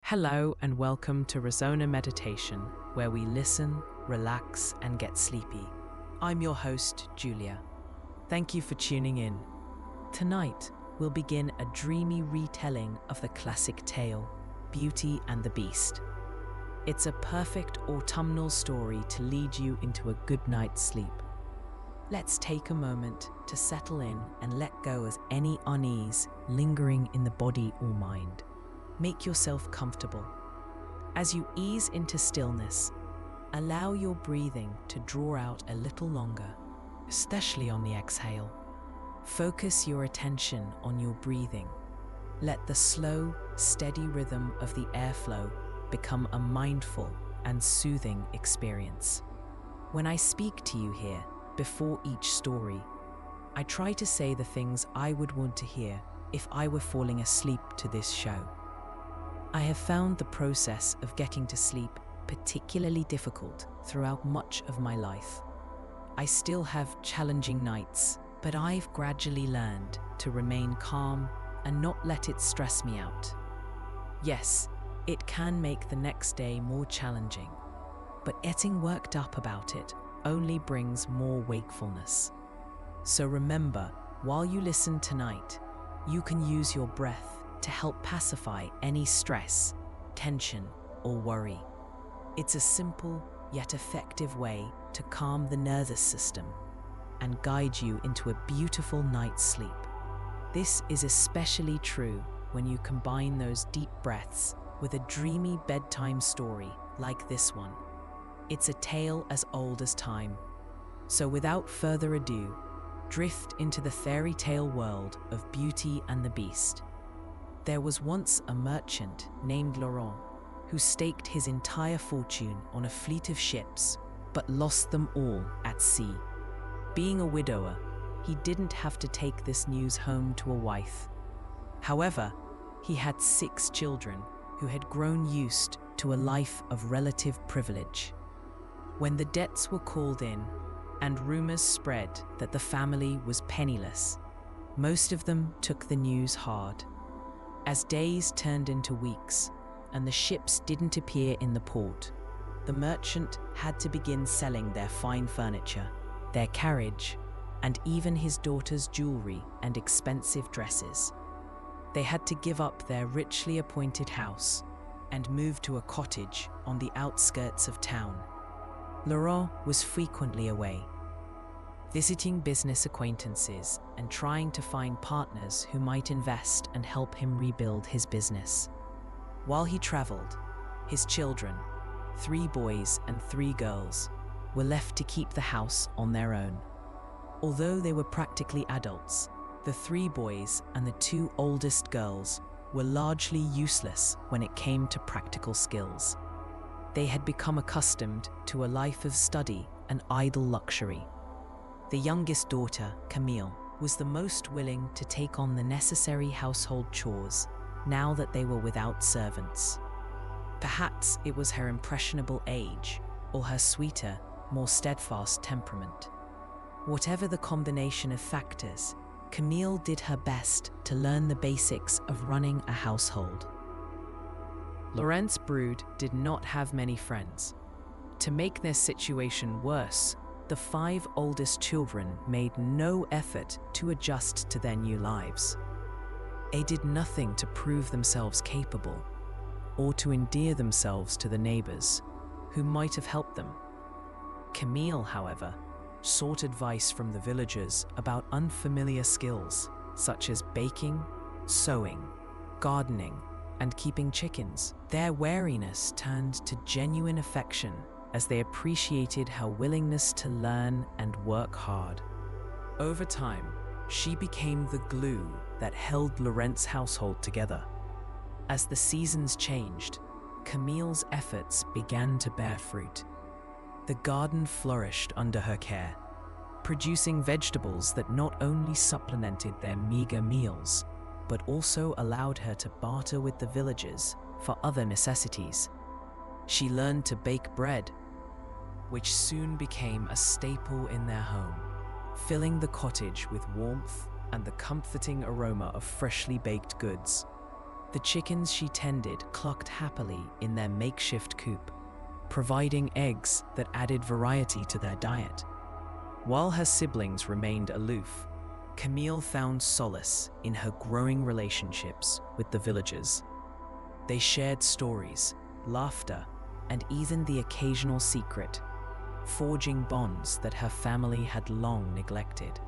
Hello and welcome to Resona Meditation, where we listen, relax, and get sleepy. I'm your host, Julia. Thank you for tuning in. Tonight, we'll begin a dreamy retelling of the classic tale, Beauty and the Beast. It's a perfect autumnal story to lead you into a good night's sleep. Let's take a moment to settle in and let go of any unease lingering in the body or mind. Make yourself comfortable. As you ease into stillness, allow your breathing to draw out a little longer, especially on the exhale. Focus your attention on your breathing. Let the slow, steady rhythm of the airflow become a mindful and soothing experience. When I speak to you here, before each story, I try to say the things I would want to hear if I were falling asleep to this show. I have found the process of getting to sleep particularly difficult throughout much of my life. I still have challenging nights, but I've gradually learned to remain calm and not let it stress me out. Yes, it can make the next day more challenging, but getting worked up about it only brings more wakefulness. So remember, while you listen tonight, you can use your breath to help pacify any stress, tension, or worry. It's a simple yet effective way to calm the nervous system and guide you into a beautiful night's sleep. This is especially true when you combine those deep breaths with a dreamy bedtime story like this one. It's a tale as old as time. So without further ado, drift into the fairy tale world of Beauty and the Beast. There was once a merchant named Laurent who staked his entire fortune on a fleet of ships, but lost them all at sea. Being a widower, he didn't have to take this news home to a wife. However, he had 6 children who had grown used to a life of relative privilege. When the debts were called in and rumors spread that the family was penniless, most of them took the news hard. As days turned into weeks and the ships didn't appear in the port, the merchant had to begin selling their fine furniture, their carriage, and even his daughter's jewelry and expensive dresses. They had to give up their richly appointed house and move to a cottage on the outskirts of town. Laurent was frequently away, visiting business acquaintances and trying to find partners who might invest and help him rebuild his business. While he traveled, his children, 3 boys and 3 girls, were left to keep the house on their own. Although they were practically adults, the 3 boys and the 2 oldest girls were largely useless when it came to practical skills. They had become accustomed to a life of study and idle luxury. The youngest daughter, Camille, was the most willing to take on the necessary household chores now that they were without servants. Perhaps it was her impressionable age or her sweeter, more steadfast temperament. Whatever the combination of factors, Camille did her best to learn the basics of running a household. Laurent's brood did not have many friends. To make their situation worse, the 5 oldest children made no effort to adjust to their new lives. They did nothing to prove themselves capable or to endear themselves to the neighbors who might have helped them. Camille, however, sought advice from the villagers about unfamiliar skills such as baking, sewing, gardening, and keeping chickens. Their wariness turned to genuine affection as they appreciated her willingness to learn and work hard. Over time, she became the glue that held Laurent's household together. As the seasons changed, Camille's efforts began to bear fruit. The garden flourished under her care, producing vegetables that not only supplemented their meager meals, but also allowed her to barter with the villagers for other necessities. She learned to bake bread, which soon became a staple in their home, filling the cottage with warmth and the comforting aroma of freshly baked goods. The chickens she tended clucked happily in their makeshift coop, providing eggs that added variety to their diet. While her siblings remained aloof, Camille found solace in her growing relationships with the villagers. They shared stories, laughter, and even the occasional secret, forging bonds that her family had long neglected.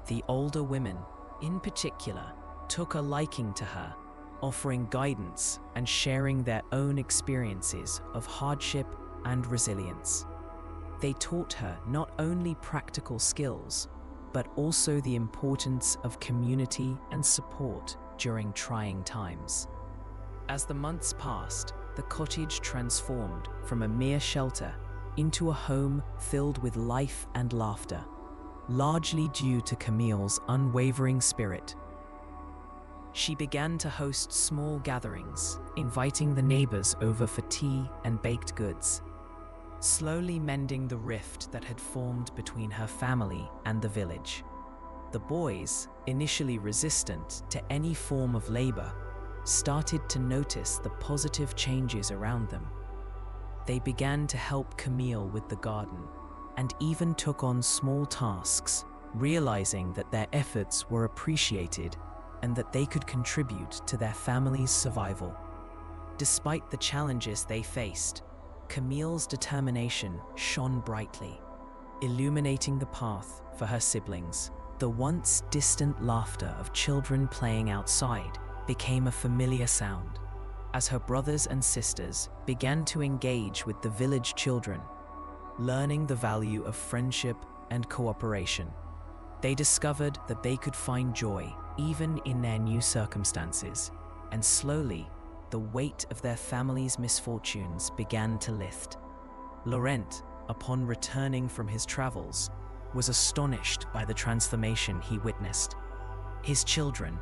The older women, in particular, took a liking to her, offering guidance and sharing their own experiences of hardship and resilience. They taught her not only practical skills, but also the importance of community and support during trying times. As the months passed, the cottage transformed from a mere shelter into a home filled with life and laughter, largely due to Camille's unwavering spirit. She began to host small gatherings, inviting the neighbors over for tea and baked goods, slowly mending the rift that had formed between her family and the village. The boys, initially resistant to any form of labor, started to notice the positive changes around them. They began to help Camille with the garden and even took on small tasks, realizing that their efforts were appreciated and that they could contribute to their family's survival. Despite the challenges they faced, Camille's determination shone brightly, illuminating the path for her siblings. The once distant laughter of children playing outside became a familiar sound as her brothers and sisters began to engage with the village children, learning the value of friendship and cooperation. They discovered that they could find joy even in their new circumstances, and slowly, the weight of their family's misfortunes began to lift. Laurent, upon returning from his travels, was astonished by the transformation he witnessed. His children,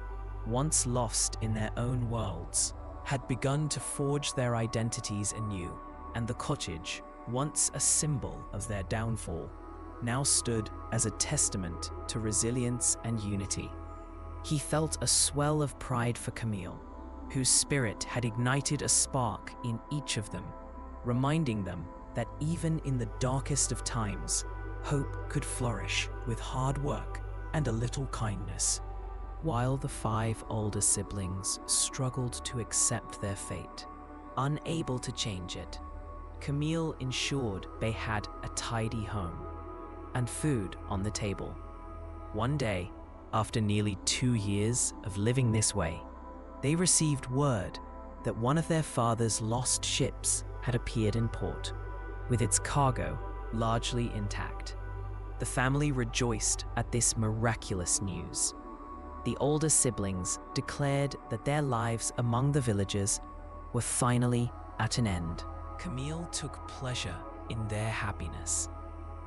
once lost in their own worlds, had begun to forge their identities anew, and the cottage, once a symbol of their downfall, now stood as a testament to resilience and unity. He felt a swell of pride for Camille, whose spirit had ignited a spark in each of them, reminding them that even in the darkest of times, hope could flourish with hard work and a little kindness. While the 5 older siblings struggled to accept their fate, unable to change it, Camille ensured they had a tidy home and food on the table. One day, after nearly 2 years of living this way, they received word that one of their father's lost ships had appeared in port, with its cargo largely intact. The family rejoiced at this miraculous news. The older siblings declared that their lives among the villagers were finally at an end. Camille took pleasure in their happiness,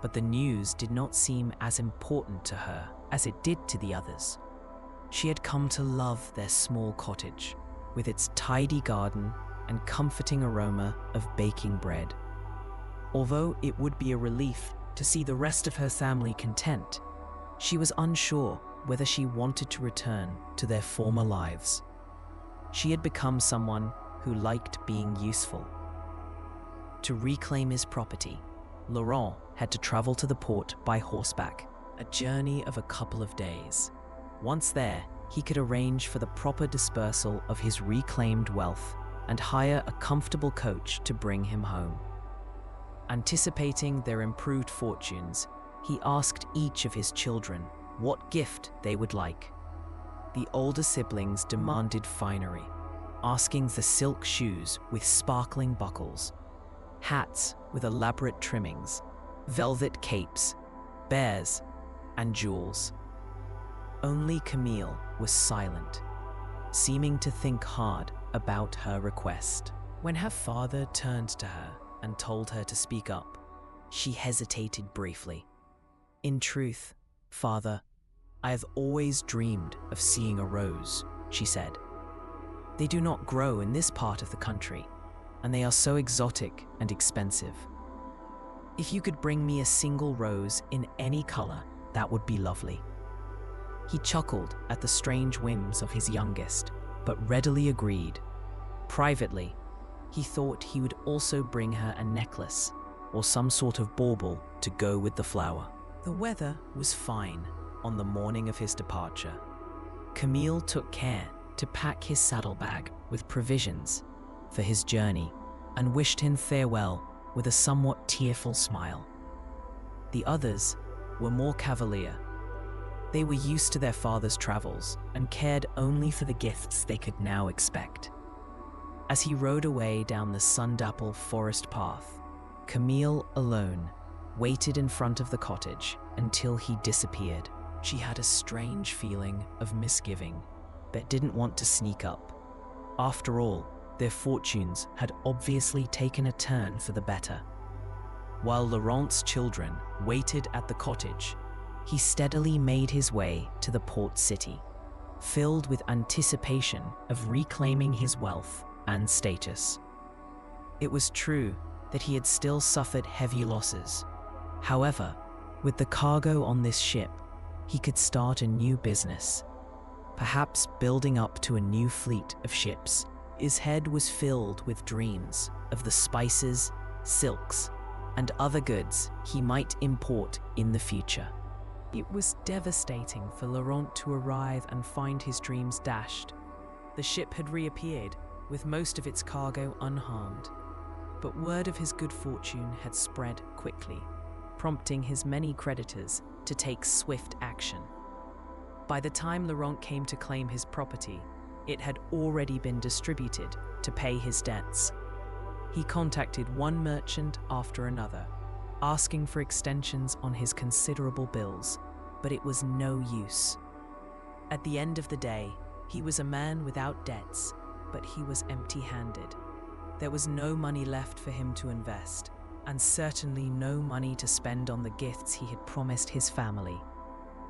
but the news did not seem as important to her as it did to the others. She had come to love their small cottage, with its tidy garden and comforting aroma of baking bread. Although it would be a relief to see the rest of her family content, she was unsure whether she wanted to return to their former lives. She had become someone who liked being useful. To reclaim his property, Laurent had to travel to the port by horseback, a journey of a couple of days. Once there, he could arrange for the proper dispersal of his reclaimed wealth and hire a comfortable coach to bring him home. Anticipating their improved fortunes, he asked each of his children what gift they would like. The older siblings demanded finery, asking for silk shoes with sparkling buckles, hats with elaborate trimmings, velvet capes, bears, and jewels. Only Camille was silent, seeming to think hard about her request. When her father turned to her and told her to speak up, she hesitated briefly. "In truth, Father, I have always dreamed of seeing a rose," she said. "They do not grow in this part of the country, and they are so exotic and expensive. If you could bring me a single rose in any color, that would be lovely." He chuckled at the strange whims of his youngest, but readily agreed. Privately, he thought he would also bring her a necklace or some sort of bauble to go with the flower. The weather was fine on the morning of his departure. Camille took care to pack his saddlebag with provisions for his journey and wished him farewell with a somewhat tearful smile. The others were more cavalier. They were used to their father's travels and cared only for the gifts they could now expect. As he rode away down the sun-dappled forest path, Camille, alone, waited in front of the cottage until he disappeared. She had a strange feeling of misgiving, but didn't want to sneak up. After all, their fortunes had obviously taken a turn for the better. While Laurent's children waited at the cottage, he steadily made his way to the port city, filled with anticipation of reclaiming his wealth and status. It was true that he had still suffered heavy losses. However, with the cargo on this ship, he could start a new business, perhaps building up to a new fleet of ships. His head was filled with dreams of the spices, silks, and other goods he might import in the future. It was devastating for Laurent to arrive and find his dreams dashed. The ship had reappeared, with most of its cargo unharmed. But word of his good fortune had spread quickly, prompting his many creditors to take swift action. By the time Laurent came to claim his property, it had already been distributed to pay his debts. He contacted one merchant after another, asking for extensions on his considerable bills, but it was no use. At the end of the day, he was a man without debts, but he was empty-handed. There was no money left for him to invest, and certainly no money to spend on the gifts he had promised his family.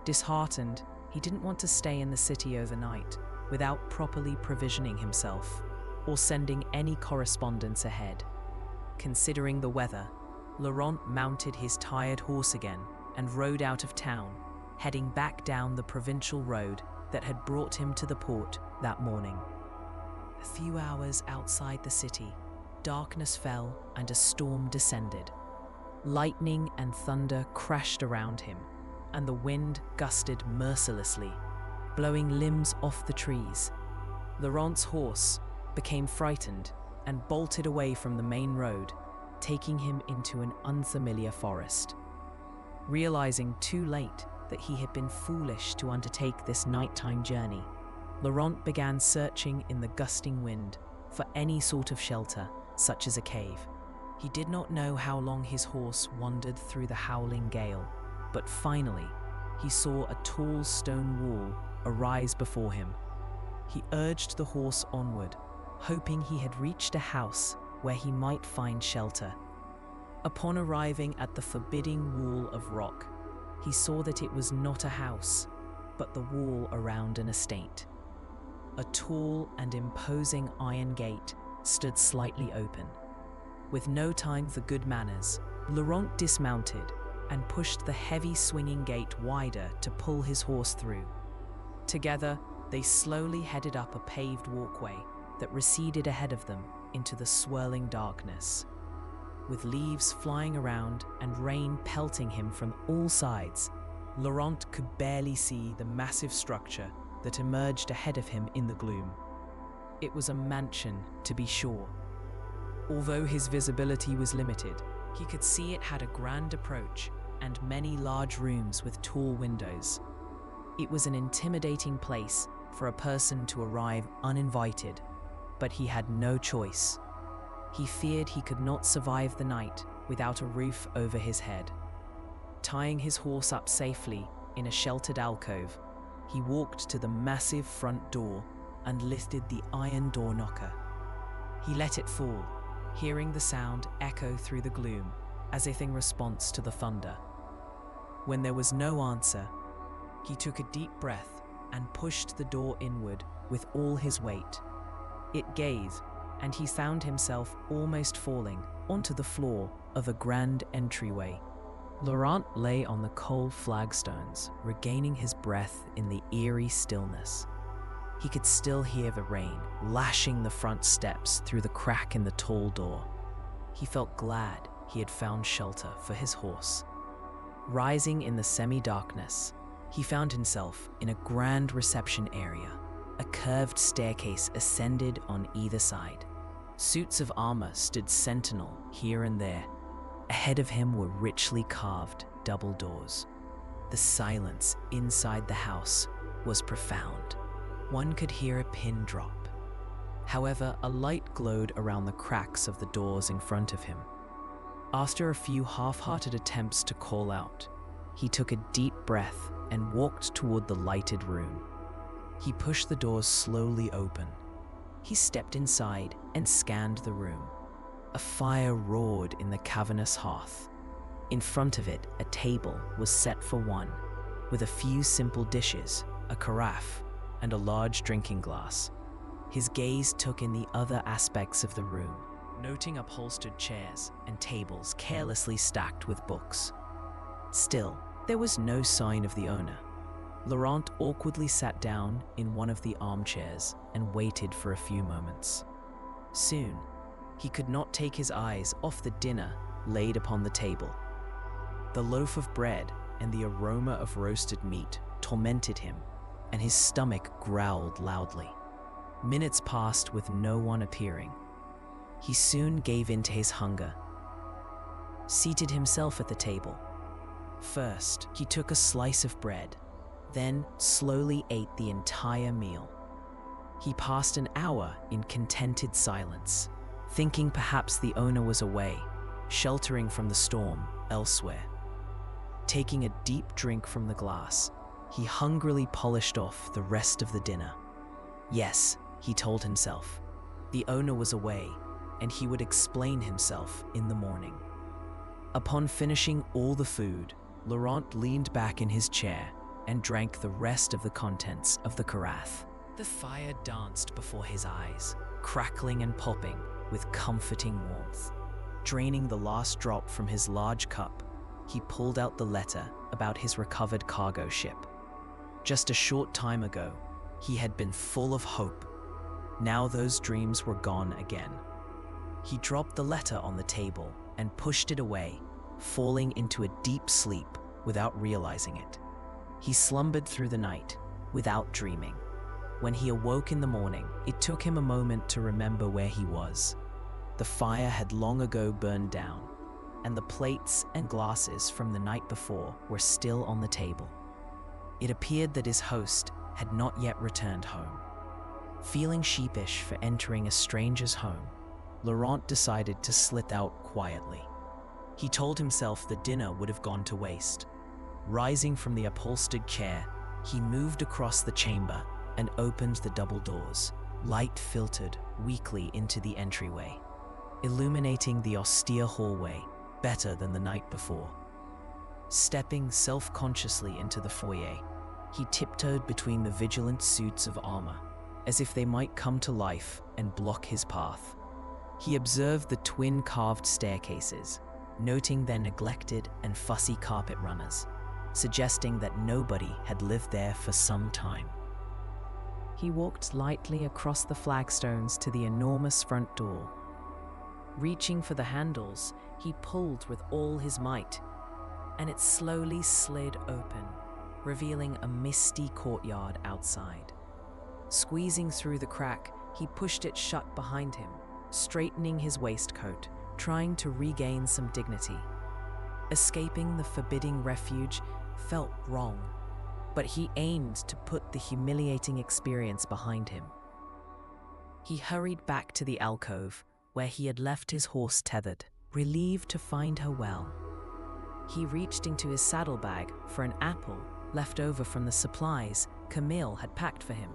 Disheartened, he didn't want to stay in the city overnight without properly provisioning himself or sending any correspondence ahead. Considering the weather, Laurent mounted his tired horse again and rode out of town, heading back down the provincial road that had brought him to the port that morning. A few hours outside the city, darkness fell and a storm descended. Lightning and thunder crashed around him, and the wind gusted mercilessly, blowing limbs off the trees. Laurent's horse became frightened and bolted away from the main road, taking him into an unfamiliar forest. Realizing too late that he had been foolish to undertake this nighttime journey, Laurent began searching in the gusting wind for any sort of shelter, such as a cave. He did not know how long his horse wandered through the howling gale, but finally, he saw a tall stone wall arise before him. He urged the horse onward, hoping he had reached a house where he might find shelter. Upon arriving at the forbidding wall of rock, he saw that it was not a house, but the wall around an estate. A tall and imposing iron gate stood slightly open. With no time for good manners, Laurent dismounted and pushed the heavy swinging gate wider to pull his horse through. Together, they slowly headed up a paved walkway that receded ahead of them into the swirling darkness. With leaves flying around and rain pelting him from all sides, Laurent could barely see the massive structure that emerged ahead of him in the gloom. It was a mansion, to be sure. Although his visibility was limited, he could see it had a grand approach and many large rooms with tall windows. It was an intimidating place for a person to arrive uninvited, but he had no choice. He feared he could not survive the night without a roof over his head. Tying his horse up safely in a sheltered alcove, he walked to the massive front door and lifted the iron door knocker. He let it fall, hearing the sound echo through the gloom, as if in response to the thunder. When there was no answer, he took a deep breath and pushed the door inward with all his weight. It gave, and he found himself almost falling onto the floor of a grand entryway. Laurent lay on the cold flagstones, regaining his breath in the eerie stillness. he could still hear the rain lashing the front steps through the crack in the tall door. He felt glad he had found shelter for his horse. Rising in the semi-darkness, he found himself in a grand reception area. A curved staircase ascended on either side. Suits of armor stood sentinel here and there. Ahead of him were richly carved double doors. The silence inside the house was profound. One could hear a pin drop. However, a light glowed around the cracks of the doors in front of him. After a few half-hearted attempts to call out, he took a deep breath and walked toward the lighted room. He pushed the doors slowly open. He stepped inside and scanned the room. A fire roared in the cavernous hearth. In front of it, a table was set for one, with a few simple dishes, a carafe, and a large drinking glass. His gaze took in the other aspects of the room, noting upholstered chairs and tables carelessly stacked with books. Still, there was no sign of the owner. Laurent awkwardly sat down in one of the armchairs and waited for a few moments. Soon, he could not take his eyes off the dinner laid upon the table. The loaf of bread and the aroma of roasted meat tormented him, and his stomach growled loudly. Minutes passed with no one appearing. He soon gave in to his hunger, seated himself at the table. First, he took a slice of bread, then slowly ate the entire meal. He passed an hour in contented silence, thinking perhaps the owner was away, sheltering from the storm elsewhere. Taking a deep drink from the glass, he hungrily polished off the rest of the dinner. Yes, he told himself, the owner was away, and he would explain himself in the morning. Upon finishing all the food, Laurent leaned back in his chair and drank the rest of the contents of the carafe. The fire danced before his eyes, crackling and popping with comforting warmth. Draining the last drop from his large cup, he pulled out the letter about his recovered cargo ship. Just a short time ago, he had been full of hope. Now those dreams were gone again. He dropped the letter on the table and pushed it away, falling into a deep sleep without realizing it. He slumbered through the night without dreaming. When he awoke in the morning, it took him a moment to remember where he was. The fire had long ago burned down, and the plates and glasses from the night before were still on the table. It appeared that his host had not yet returned home. Feeling sheepish for entering a stranger's home, Laurent decided to slip out quietly. He told himself the dinner would have gone to waste. Rising from the upholstered chair, he moved across the chamber and opened the double doors. Light filtered weakly into the entryway, illuminating the austere hallway better than the night before. Stepping self-consciously into the foyer, he tiptoed between the vigilant suits of armor, as if they might come to life and block his path. He observed the twin carved staircases, noting their neglected and fussy carpet runners, suggesting that nobody had lived there for some time. He walked lightly across the flagstones to the enormous front door. Reaching for the handles, he pulled with all his might, and it slowly slid open, revealing a misty courtyard outside. Squeezing through the crack, he pushed it shut behind him, straightening his waistcoat, trying to regain some dignity. Escaping the forbidding refuge felt wrong, but he aimed to put the humiliating experience behind him. He hurried back to the alcove where he had left his horse tethered, relieved to find her well. He reached into his saddlebag for an apple left over from the supplies Camille had packed for him.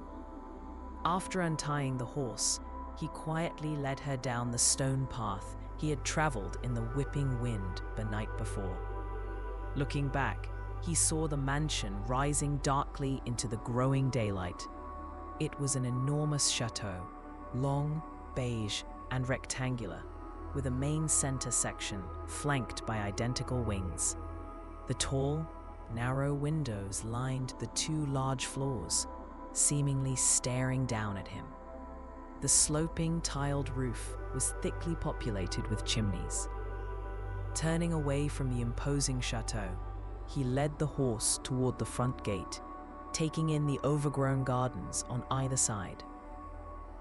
After untying the horse, he quietly led her down the stone path he had traveled in the whipping wind the night before. Looking back, he saw the mansion rising darkly into the growing daylight. It was an enormous chateau, long, beige, and rectangular, with a main center section flanked by identical wings. The tall, narrow windows lined the two large floors, seemingly staring down at him. The sloping, tiled roof was thickly populated with chimneys. Turning away from the imposing chateau, he led the horse toward the front gate, taking in the overgrown gardens on either side.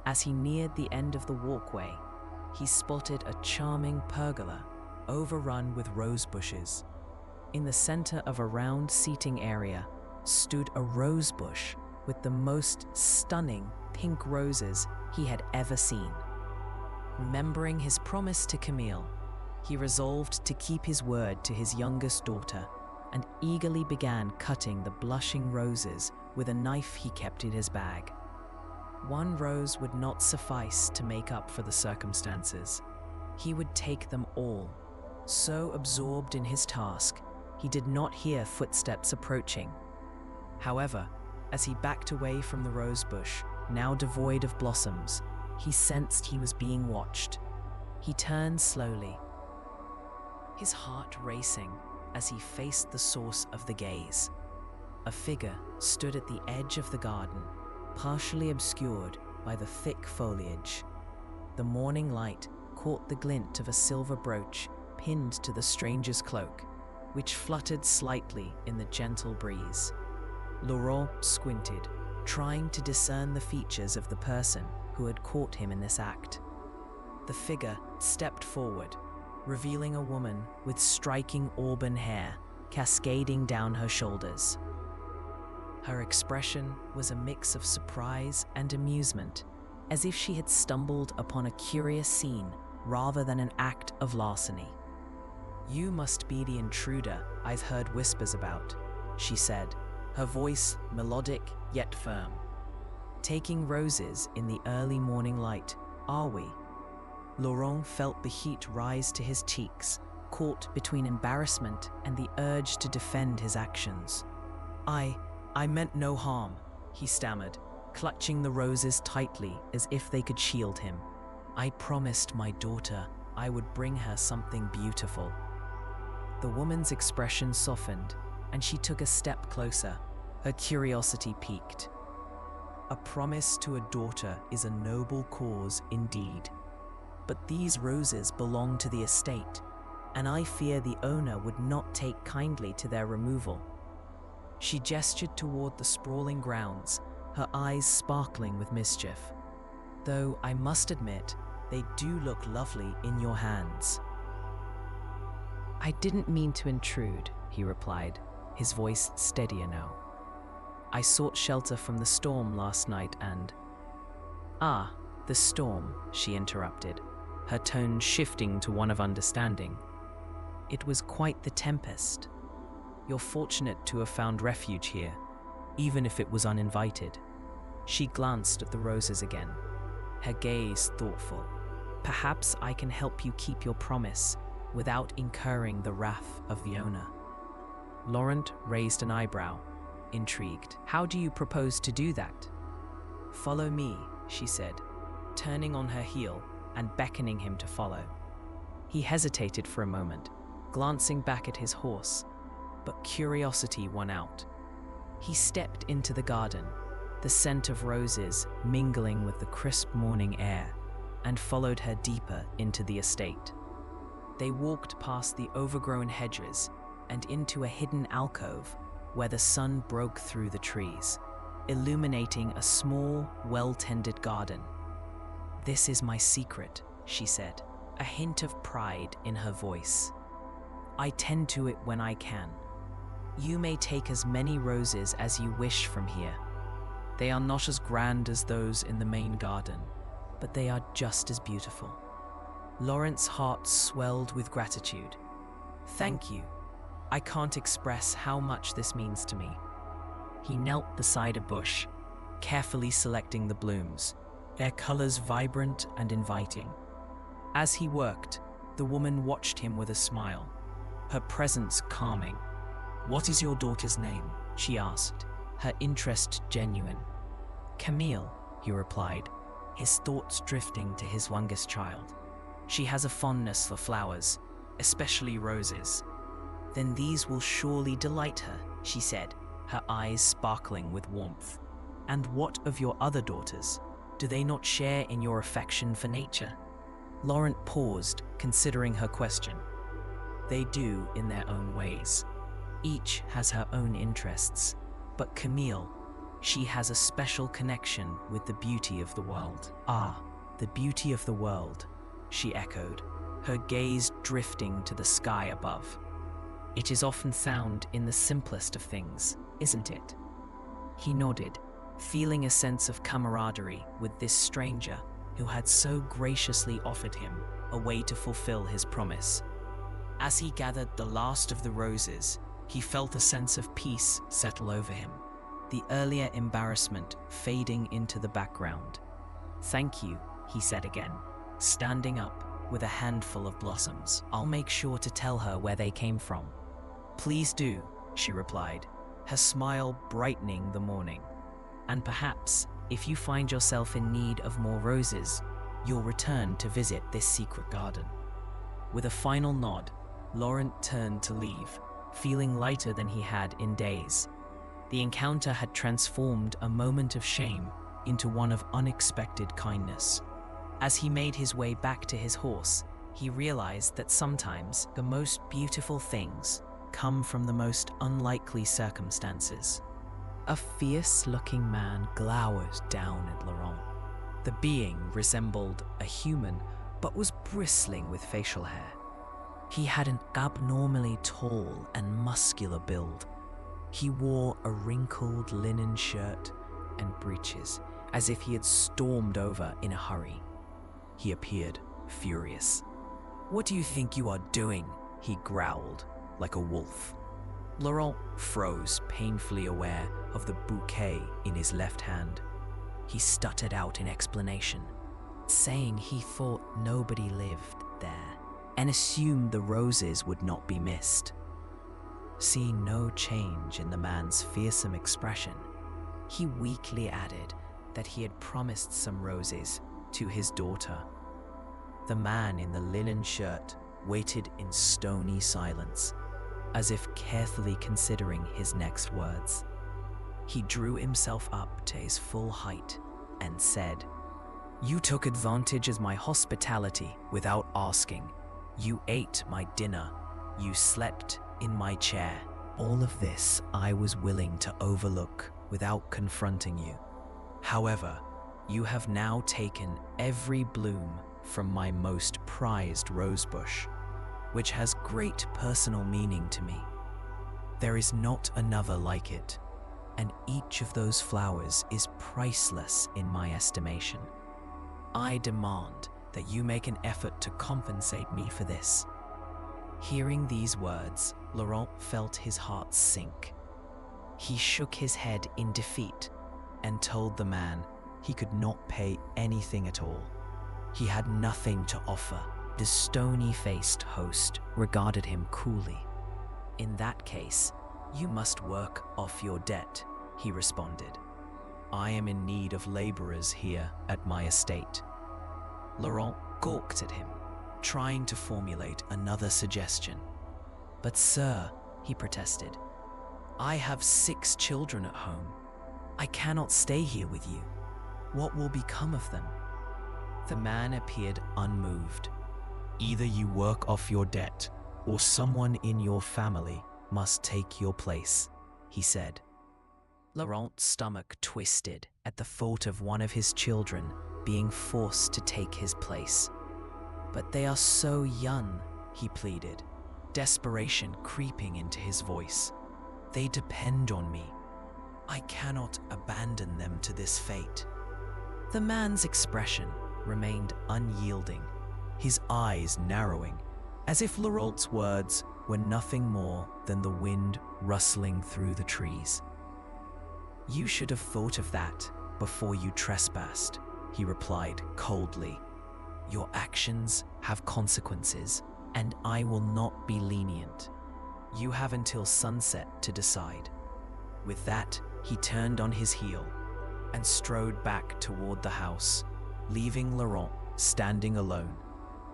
As he neared the end of the walkway, he spotted a charming pergola overrun with rose bushes. In the center of a round seating area stood a rose bush with the most stunning pink roses he had ever seen. Remembering his promise to Camille, he resolved to keep his word to his youngest daughter and eagerly began cutting the blushing roses with a knife he kept in his bag. One rose would not suffice to make up for the circumstances. He would take them all. So absorbed in his task, he did not hear footsteps approaching. However, as he backed away from the rose bush, now devoid of blossoms, he sensed he was being watched. He turned slowly, his heart racing as he faced the source of the gaze. A figure stood at the edge of the garden, partially obscured by the thick foliage. The morning light caught the glint of a silver brooch pinned to the stranger's cloak, which fluttered slightly in the gentle breeze. Laurent squinted, trying to discern the features of the person who had caught him in this act. The figure stepped forward, revealing a woman with striking auburn hair cascading down her shoulders. Her expression was a mix of surprise and amusement, as if she had stumbled upon a curious scene rather than an act of larceny. "You must be the intruder I've heard whispers about," she said, her voice melodic yet firm. "Taking roses in the early morning light, are we?" Laurent felt the heat rise to his cheeks, caught between embarrassment and the urge to defend his actions. I meant no harm," he stammered, clutching the roses tightly as if they could shield him. "I promised my daughter I would bring her something beautiful." The woman's expression softened, and she took a step closer, her curiosity piqued. "A promise to a daughter is a noble cause indeed. But these roses belong to the estate, and I fear the owner would not take kindly to their removal." She gestured toward the sprawling grounds, her eyes sparkling with mischief. "Though I must admit, they do look lovely in your hands." "I didn't mean to intrude," he replied, his voice steadier now. "I sought shelter from the storm last night and—" "Ah, the storm," she interrupted, her tone shifting to one of understanding. "It was quite the tempest. You're fortunate to have found refuge here, even if it was uninvited." She glanced at the roses again, her gaze thoughtful. "Perhaps I can help you keep your promise without incurring the wrath of the owner." Laurent raised an eyebrow, intrigued. "How do you propose to do that?" "Follow me," she said, turning on her heel and beckoning him to follow. He hesitated for a moment, glancing back at his horse, but curiosity won out. He stepped into the garden, the scent of roses mingling with the crisp morning air, and followed her deeper into the estate. They walked past the overgrown hedges and into a hidden alcove where the sun broke through the trees, illuminating a small, well-tended garden. "This is my secret," she said, a hint of pride in her voice. "I tend to it when I can. You may take as many roses as you wish from here. They are not as grand as those in the main garden, but they are just as beautiful." Laurent's heart swelled with gratitude. "Thank you. I can't express how much this means to me." He knelt beside a bush, carefully selecting the blooms, their colors vibrant and inviting. As he worked, the woman watched him with a smile, her presence calming. "What is your daughter's name?" she asked, her interest genuine. "Camille," he replied, his thoughts drifting to his youngest child. "She has a fondness for flowers, especially roses." "Then these will surely delight her," she said, her eyes sparkling with warmth. And what of your other daughters? Do they not share in your affection for nature? Laurent paused, considering her question. They do in their own ways. Each has her own interests. But Camille, she has a special connection with the beauty of the world. Ah, the beauty of the world, she echoed, her gaze drifting to the sky above. It is often found in the simplest of things, isn't it? He nodded, feeling a sense of camaraderie with this stranger who had so graciously offered him a way to fulfill his promise. As he gathered the last of the roses, he felt a sense of peace settle over him, the earlier embarrassment fading into the background. "Thank you," he said again, standing up with a handful of blossoms. "I'll make sure to tell her where they came from." "Please do," she replied, her smile brightening the morning. "And perhaps, if you find yourself in need of more roses, you'll return to visit this secret garden." With a final nod, Laurent turned to leave, feeling lighter than he had in days. The encounter had transformed a moment of shame into one of unexpected kindness. As he made his way back to his horse, he realized that sometimes the most beautiful things come from the most unlikely circumstances. A fierce-looking man glowered down at Laurent. The being resembled a human, but was bristling with facial hair. He had an abnormally tall and muscular build. He wore a wrinkled linen shirt and breeches, as if he had stormed over in a hurry. He appeared furious. "What do you think you are doing?" he growled, like a wolf. Laurent froze, painfully aware of the bouquet in his left hand. He stuttered out in explanation, saying he thought nobody lived there and assumed the roses would not be missed. Seeing no change in the man's fearsome expression, he weakly added that he had promised some roses to his daughter. The man in the linen shirt waited in stony silence, as if carefully considering his next words. He drew himself up to his full height and said, "You took advantage of my hospitality without asking. You ate my dinner. You slept in my chair. All of this I was willing to overlook without confronting you. However, you have now taken every bloom from my most prized rosebush, which has great personal meaning to me. There is not another like it, and each of those flowers is priceless in my estimation. I demand that you make an effort to compensate me for this." Hearing these words, Laurent felt his heart sink. He shook his head in defeat and told the man he could not pay anything at all. He had nothing to offer. The stony-faced host regarded him coolly. "In that case, you must work off your debt," he responded. "I am in need of laborers here at my estate." Laurent gawked at him, trying to formulate another suggestion. "But sir," he protested, "I have 6 children at home. I cannot stay here with you. What will become of them?" The man appeared unmoved. "Either you work off your debt, or someone in your family must take your place," he said. Laurent's stomach twisted at the thought of one of his children being forced to take his place. "But they are so young," he pleaded, desperation creeping into his voice. "They depend on me. I cannot abandon them to this fate." The man's expression remained unyielding, his eyes narrowing, as if Laurent's words were nothing more than the wind rustling through the trees. "You should have thought of that before you trespassed," he replied coldly. "Your actions have consequences, and I will not be lenient. You have until sunset to decide." With that, he turned on his heel and strode back toward the house, leaving Laurent standing alone,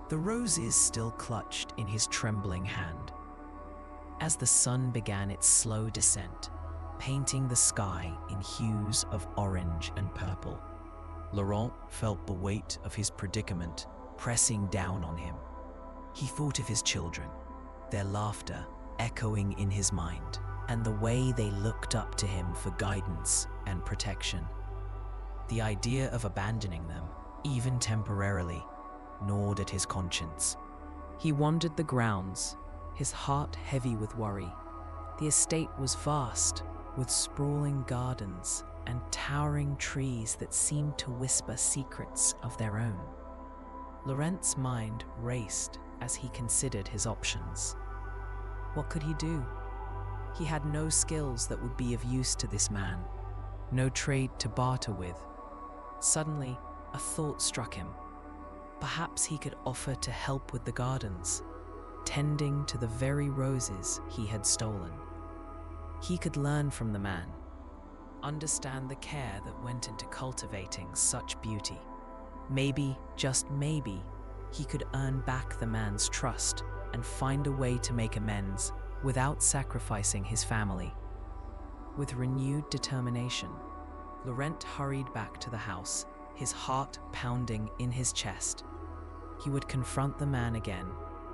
the roses still clutched in his trembling hand. As the sun began its slow descent, painting the sky in hues of orange and purple. Laurent felt the weight of his predicament pressing down on him. He thought of his children, their laughter echoing in his mind, and the way they looked up to him for guidance and protection. The idea of abandoning them, even temporarily, gnawed at his conscience. He wandered the grounds, his heart heavy with worry. The estate was vast, with sprawling gardens and towering trees that seemed to whisper secrets of their own. Laurent's mind raced as he considered his options. What could he do? He had no skills that would be of use to this man, no trade to barter with. Suddenly, a thought struck him. Perhaps he could offer to help with the gardens, tending to the very roses he had stolen. He could learn from the man, understand the care that went into cultivating such beauty. Maybe, just maybe, he could earn back the man's trust and find a way to make amends without sacrificing his family. With renewed determination, Laurent hurried back to the house, his heart pounding in his chest. He would confront the man again,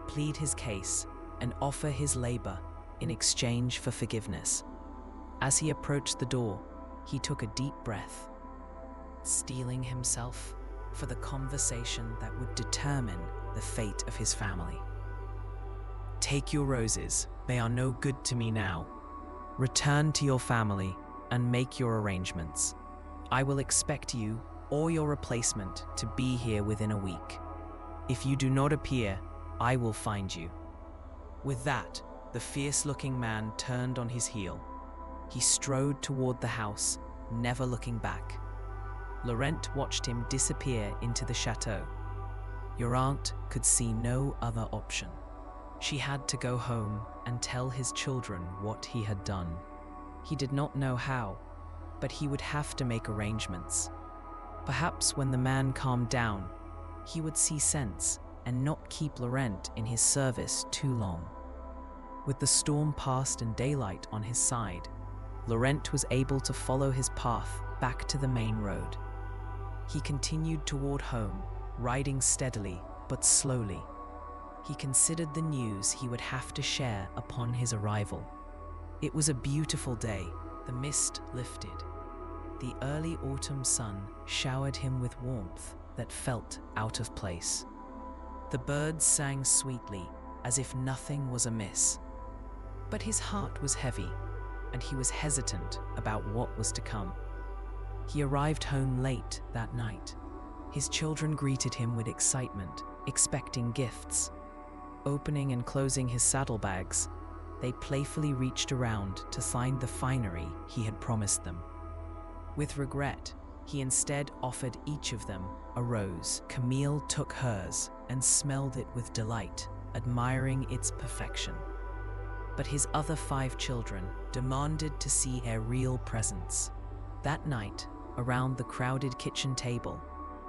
plead his case, and offer his labor in exchange for forgiveness. As he approached the door, he took a deep breath, steeling himself for the conversation that would determine the fate of his family. Take your roses, they are no good to me now. Return to your family and make your arrangements. I will expect you or your replacement to be here within a week. If you do not appear, I will find you. With that, the fierce-looking man turned on his heel. He strode toward the house, never looking back. Laurent watched him disappear into the chateau. Your aunt could see no other option. She had to go home and tell his children what he had done. He did not know how, but he would have to make arrangements. Perhaps when the man calmed down, he would see sense and not keep Laurent in his service too long. With the storm past and daylight on his side, Laurent was able to follow his path back to the main road. He continued toward home, riding steadily but slowly. He considered the news he would have to share upon his arrival. It was a beautiful day. The mist lifted. The early autumn sun showered him with warmth that felt out of place. The birds sang sweetly, as if nothing was amiss. But his heart was heavy, and he was hesitant about what was to come. He arrived home late that night. His children greeted him with excitement, expecting gifts. Opening and closing his saddlebags, they playfully reached around to find the finery he had promised them. With regret, he instead offered each of them a rose. Camille took hers and smelled it with delight, admiring its perfection. But his other 5 children demanded to see their real presents. That night, around the crowded kitchen table,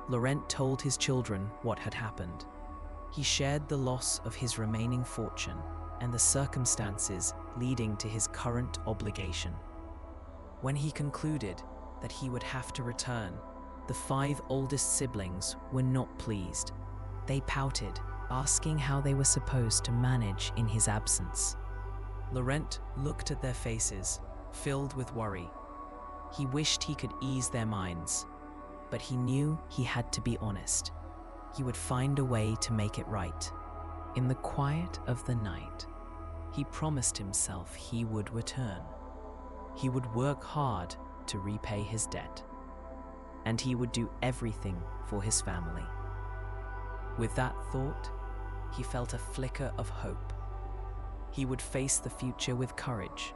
Laurent told his children what had happened. He shared the loss of his remaining fortune and the circumstances leading to his current obligation. When he concluded that he would have to return, the 5 oldest siblings were not pleased. They pouted, asking how they were supposed to manage in his absence. Laurent looked at their faces, filled with worry. He wished he could ease their minds, but he knew he had to be honest. He would find a way to make it right. In the quiet of the night, he promised himself he would return. He would work hard to repay his debt, and he would do everything for his family. With that thought, he felt a flicker of hope. He would face the future with courage.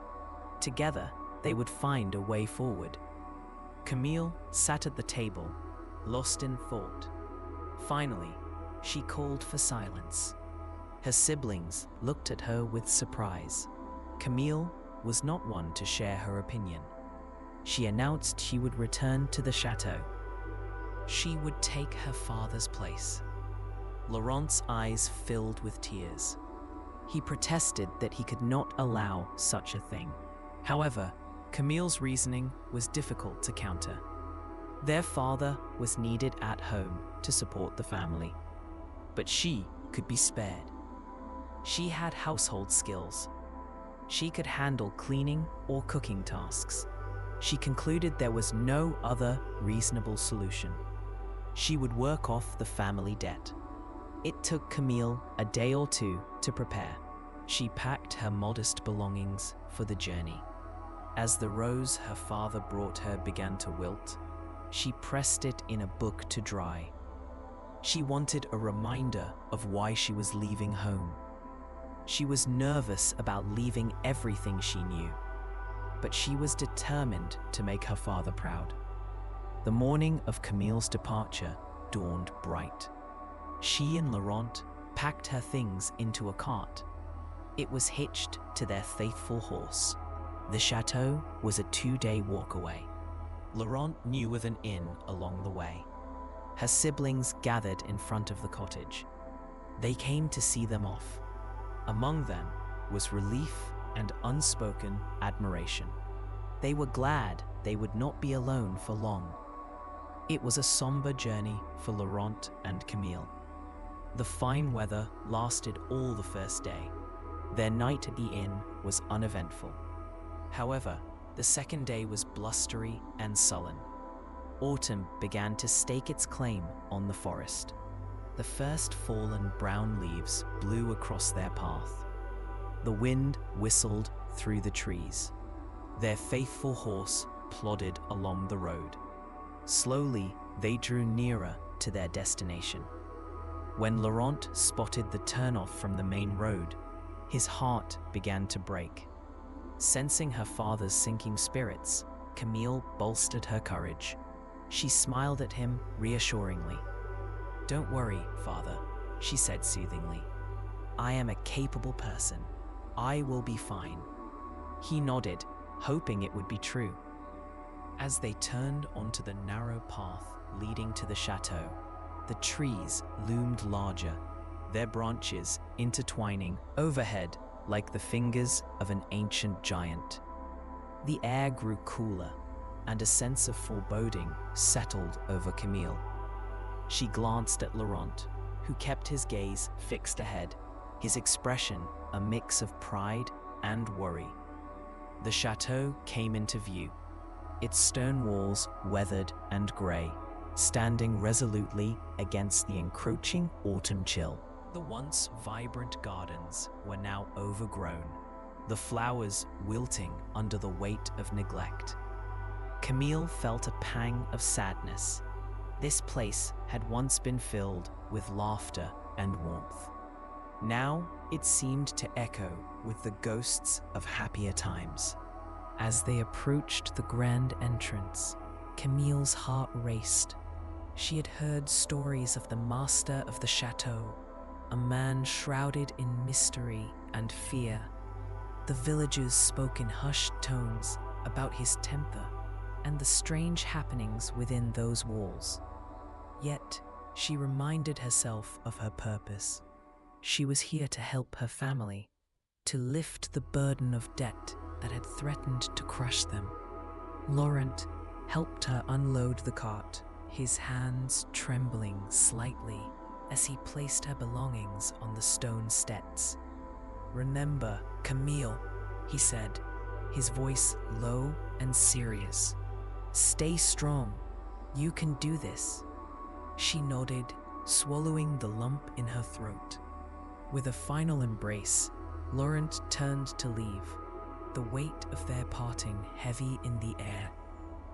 Together, they would find a way forward. Camille sat at the table, lost in thought. Finally, she called for silence. Her siblings looked at her with surprise. Camille was not one to share her opinion. She announced she would return to the chateau. She would take her father's place. Laurent's eyes filled with tears. He protested that he could not allow such a thing. However, Camille's reasoning was difficult to counter. Their father was needed at home to support the family, but she could be spared. She had household skills. She could handle cleaning or cooking tasks. She concluded there was no other reasonable solution. She would work off the family debt. It took Camille a day or two to prepare. She packed her modest belongings for the journey. As the rose her father brought her began to wilt, she pressed it in a book to dry. She wanted a reminder of why she was leaving home. She was nervous about leaving everything she knew, but she was determined to make her father proud. The morning of Camille's departure dawned bright. She and Laurent packed her things into a cart. It was hitched to their faithful horse. The chateau was a 2-day walk away. Laurent knew of an inn along the way. Her siblings gathered in front of the cottage. They came to see them off. Among them was relief and unspoken admiration. They were glad they would not be alone for long. It was a somber journey for Laurent and Camille. The fine weather lasted all the first day. Their night at the inn was uneventful. However, the second day was blustery and sullen. Autumn began to stake its claim on the forest. The first fallen brown leaves blew across their path. The wind whistled through the trees. Their faithful horse plodded along the road. Slowly, they drew nearer to their destination. When Laurent spotted the turnoff from the main road, his heart began to break. Sensing her father's sinking spirits, Camille bolstered her courage. She smiled at him reassuringly. "Don't worry, father," she said soothingly. "I am a capable person. I will be fine." He nodded, hoping it would be true. As they turned onto the narrow path leading to the chateau, the trees loomed larger, their branches intertwining overhead like the fingers of an ancient giant. The air grew cooler, and a sense of foreboding settled over Camille. She glanced at Laurent, who kept his gaze fixed ahead, his expression a mix of pride and worry. The chateau came into view, its stone walls weathered and grey, standing resolutely against the encroaching autumn chill. The once vibrant gardens were now overgrown, the flowers wilting under the weight of neglect. Camille felt a pang of sadness. This place had once been filled with laughter and warmth. Now it seemed to echo with the ghosts of happier times. As they approached the grand entrance, Camille's heart raced. She had heard stories of the master of the chateau, a man shrouded in mystery and fear. The villagers spoke in hushed tones about his temper and the strange happenings within those walls. Yet, she reminded herself of her purpose. She was here to help her family, to lift the burden of debt that had threatened to crush them. Laurent helped her unload the cart, his hands trembling slightly as he placed her belongings on the stone steps. "Remember, Camille," he said, his voice low and serious. "Stay strong. You can do this." She nodded, swallowing the lump in her throat. With a final embrace, Laurent turned to leave, the weight of their parting heavy in the air.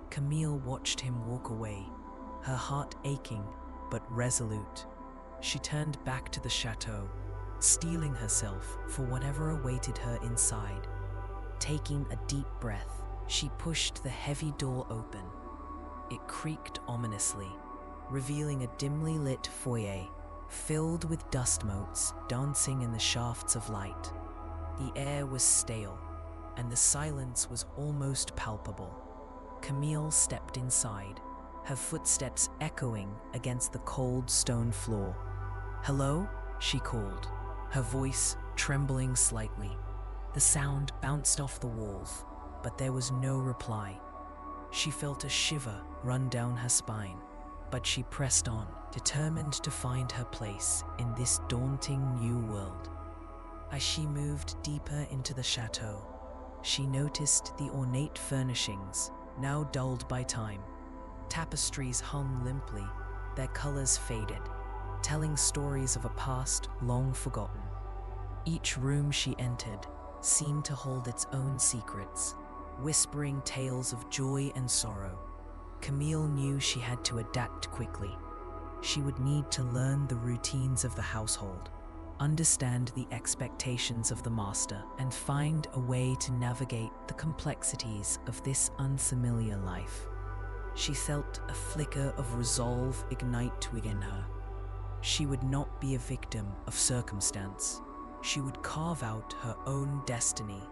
Camille watched him walk away, her heart aching but resolute. She turned back to the chateau, steeling herself for whatever awaited her inside. Taking a deep breath, she pushed the heavy door open. It creaked ominously, revealing a dimly lit foyer filled with dust motes dancing in the shafts of light. The air was stale, and the silence was almost palpable. Camille stepped inside, her footsteps echoing against the cold stone floor. "Hello?" she called, her voice trembling slightly. The sound bounced off the walls. but there was no reply. She felt a shiver run down her spine, but she pressed on, determined to find her place in this daunting new world. As she moved deeper into the chateau, she noticed the ornate furnishings, now dulled by time. Tapestries hung limply, their colors faded, telling stories of a past long forgotten. Each room she entered seemed to hold its own secrets, whispering tales of joy and sorrow. Camille knew she had to adapt quickly. She would need to learn the routines of the household, understand the expectations of the master, and find a way to navigate the complexities of this unfamiliar life. She felt a flicker of resolve ignite within her. She would not be a victim of circumstance. She would carve out her own destiny,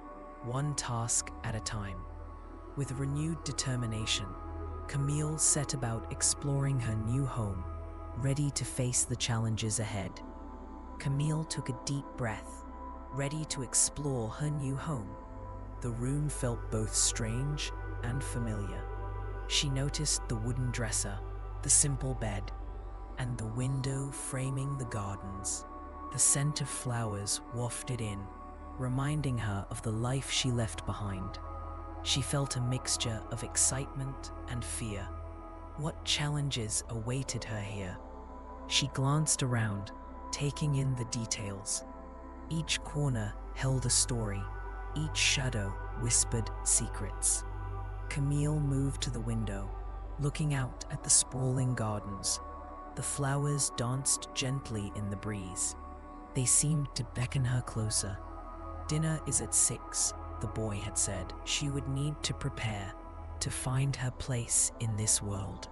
one task at a time. With renewed determination, Camille set about exploring her new home, ready to face the challenges ahead. Camille took a deep breath, ready to explore her new home. The room felt both strange and familiar. She noticed the wooden dresser, the simple bed, and the window framing the gardens. The scent of flowers wafted in, reminding her of the life she left behind. She felt a mixture of excitement and fear. What challenges awaited her here? She glanced around, taking in the details. Each corner held a story, each shadow whispered secrets. Camille moved to the window, looking out at the sprawling gardens. The flowers danced gently in the breeze. They seemed to beckon her closer. "Dinner is at 6, the boy had said. She would need to prepare to find her place in this world.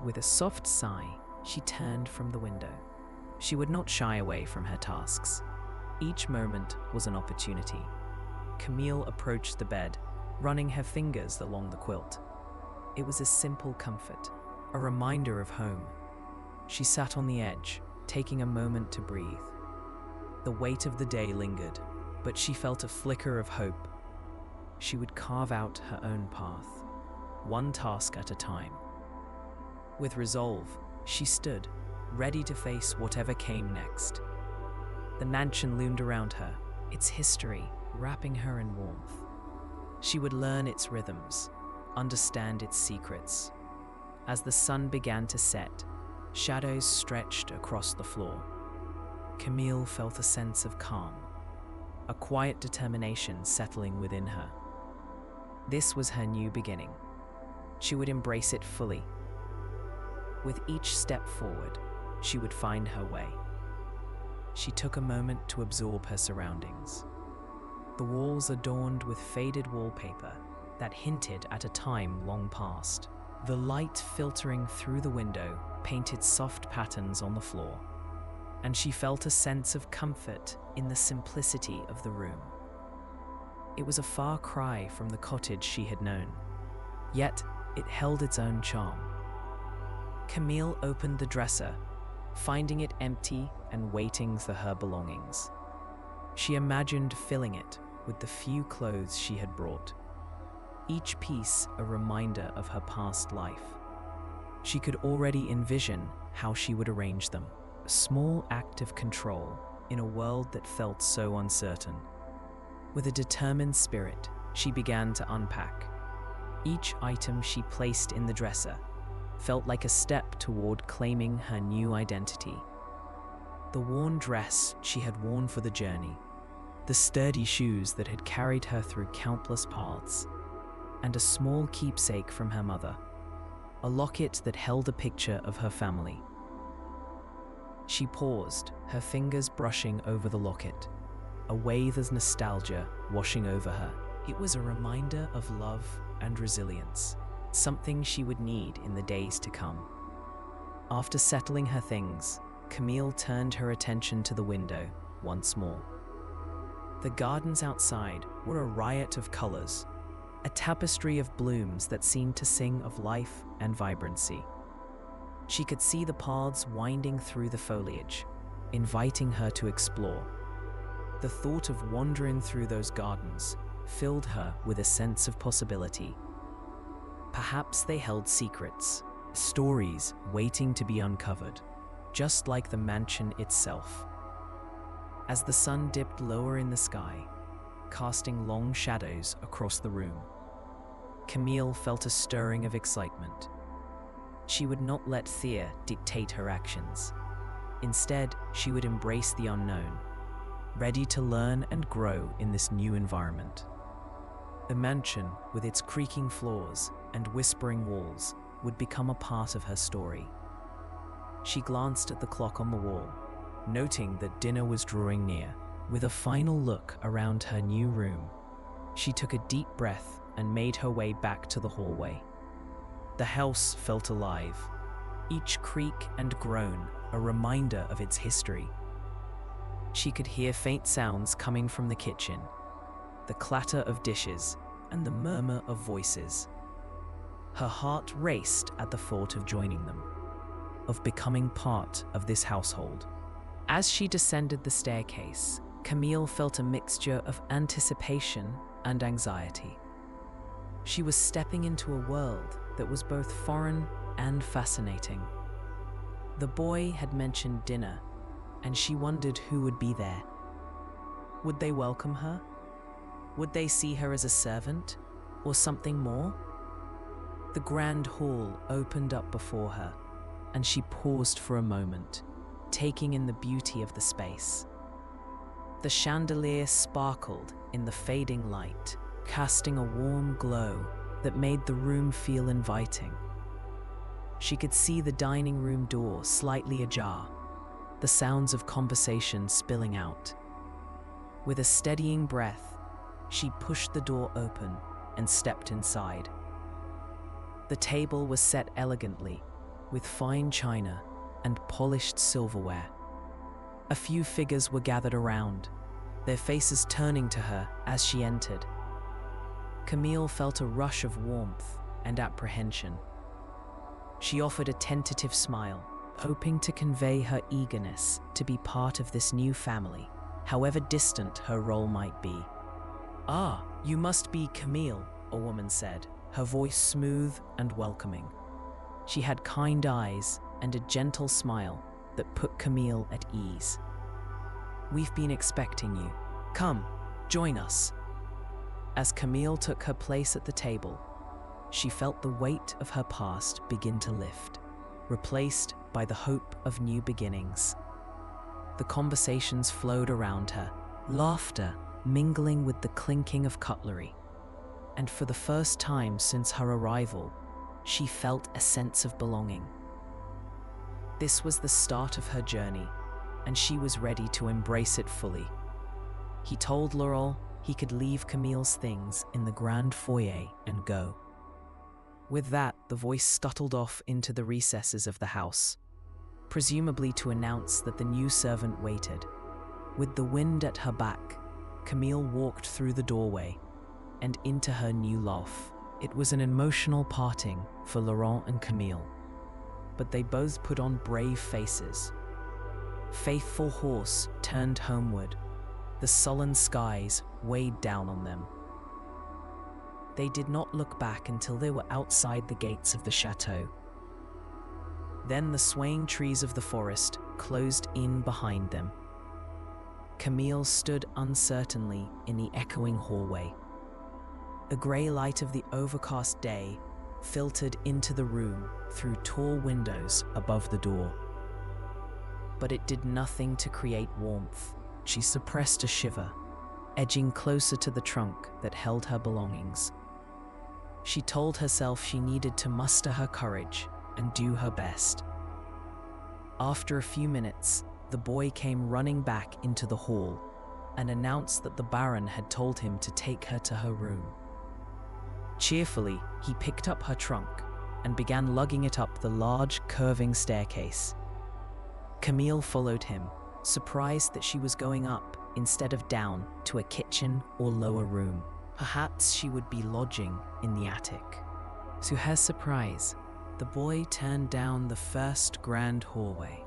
With a soft sigh, she turned from the window. She would not shy away from her tasks. Each moment was an opportunity. Camille approached the bed, running her fingers along the quilt. It was a simple comfort, a reminder of home. She sat on the edge, taking a moment to breathe. The weight of the day lingered, but she felt a flicker of hope. She would carve out her own path, one task at a time. With resolve, she stood, ready to face whatever came next. The mansion loomed around her, its history wrapping her in warmth. She would learn its rhythms, understand its secrets. As the sun began to set, shadows stretched across the floor. Camille felt a sense of calm, a quiet determination settling within her. This was her new beginning. She would embrace it fully. With each step forward, she would find her way. She took a moment to absorb her surroundings. The walls adorned with faded wallpaper that hinted at a time long past. The light filtering through the window painted soft patterns on the floor, and she felt a sense of comfort in the simplicity of the room. It was a far cry from the cottage she had known, yet it held its own charm. Camille opened the dresser, finding it empty and waiting for her belongings. She imagined filling it with the few clothes she had brought, each piece a reminder of her past life. She could already envision how she would arrange them, a small act of control in a world that felt so uncertain. With a determined spirit, she began to unpack. Each item she placed in the dresser felt like a step toward claiming her new identity. The worn dress she had worn for the journey, the sturdy shoes that had carried her through countless paths, and a small keepsake from her mother, a locket that held a picture of her family. She paused, her fingers brushing over the locket, a wave of nostalgia washing over her. It was a reminder of love and resilience, something she would need in the days to come. After settling her things, Camille turned her attention to the window once more. The gardens outside were a riot of colors, a tapestry of blooms that seemed to sing of life and vibrancy. She could see the paths winding through the foliage, inviting her to explore. The thought of wandering through those gardens filled her with a sense of possibility. Perhaps they held secrets, stories waiting to be uncovered, just like the mansion itself. As the sun dipped lower in the sky, casting long shadows across the room, Camille felt a stirring of excitement. She would not let fear dictate her actions. Instead, she would embrace the unknown, ready to learn and grow in this new environment. The mansion, with its creaking floors and whispering walls, would become a part of her story. She glanced at the clock on the wall, noting that dinner was drawing near. With a final look around her new room, she took a deep breath and made her way back to the hallway. The house felt alive, each creak and groan a reminder of its history. She could hear faint sounds coming from the kitchen, the clatter of dishes and the murmur of voices. Her heart raced at the thought of joining them, of becoming part of this household. As she descended the staircase, Camille felt a mixture of anticipation and anxiety. She was stepping into a world that was both foreign and fascinating. The boy had mentioned dinner, and she wondered who would be there. Would they welcome her? Would they see her as a servant, or something more? The grand hall opened up before her, and she paused for a moment, taking in the beauty of the space. The chandelier sparkled in the fading light, casting a warm glow that made the room feel inviting. She could see the dining room door slightly ajar, the sounds of conversation spilling out. With a steadying breath, she pushed the door open and stepped inside. The table was set elegantly, with fine china and polished silverware. A few figures were gathered around, their faces turning to her as she entered. Camille felt a rush of warmth and apprehension. She offered a tentative smile, hoping to convey her eagerness to be part of this new family, however distant her role might be. "Ah, you must be Camille," a woman said, her voice smooth and welcoming. She had kind eyes and a gentle smile that put Camille at ease. "We've been expecting you. Come, join us." As Camille took her place at the table, she felt the weight of her past begin to lift, replaced by the hope of new beginnings. The conversations flowed around her, laughter mingling with the clinking of cutlery. And for the first time since her arrival, she felt a sense of belonging. This was the start of her journey, and she was ready to embrace it fully. He told Laurent he could leave Camille's things in the grand foyer and go. With that, the voice scuttled off into the recesses of the house, presumably to announce that the new servant waited. With the wind at her back, Camille walked through the doorway and into her new loft. It was an emotional parting for Laurent and Camille, but they both put on brave faces. Faithful horse turned homeward, the sullen skies weighed down on them. They did not look back until they were outside the gates of the chateau. Then the swaying trees of the forest closed in behind them. Camille stood uncertainly in the echoing hallway. The grey light of the overcast day filtered into the room through tall windows above the door. But it did nothing to create warmth. She suppressed a shiver, edging closer to the trunk that held her belongings. She told herself she needed to muster her courage and do her best. After a few minutes, the boy came running back into the hall and announced that the Baron had told him to take her to her room. Cheerfully, he picked up her trunk and began lugging it up the large, curving staircase. Camille followed him, surprised that she was going up instead of down to a kitchen or lower room. Perhaps she would be lodging in the attic. To her surprise, the boy turned down the first grand hallway.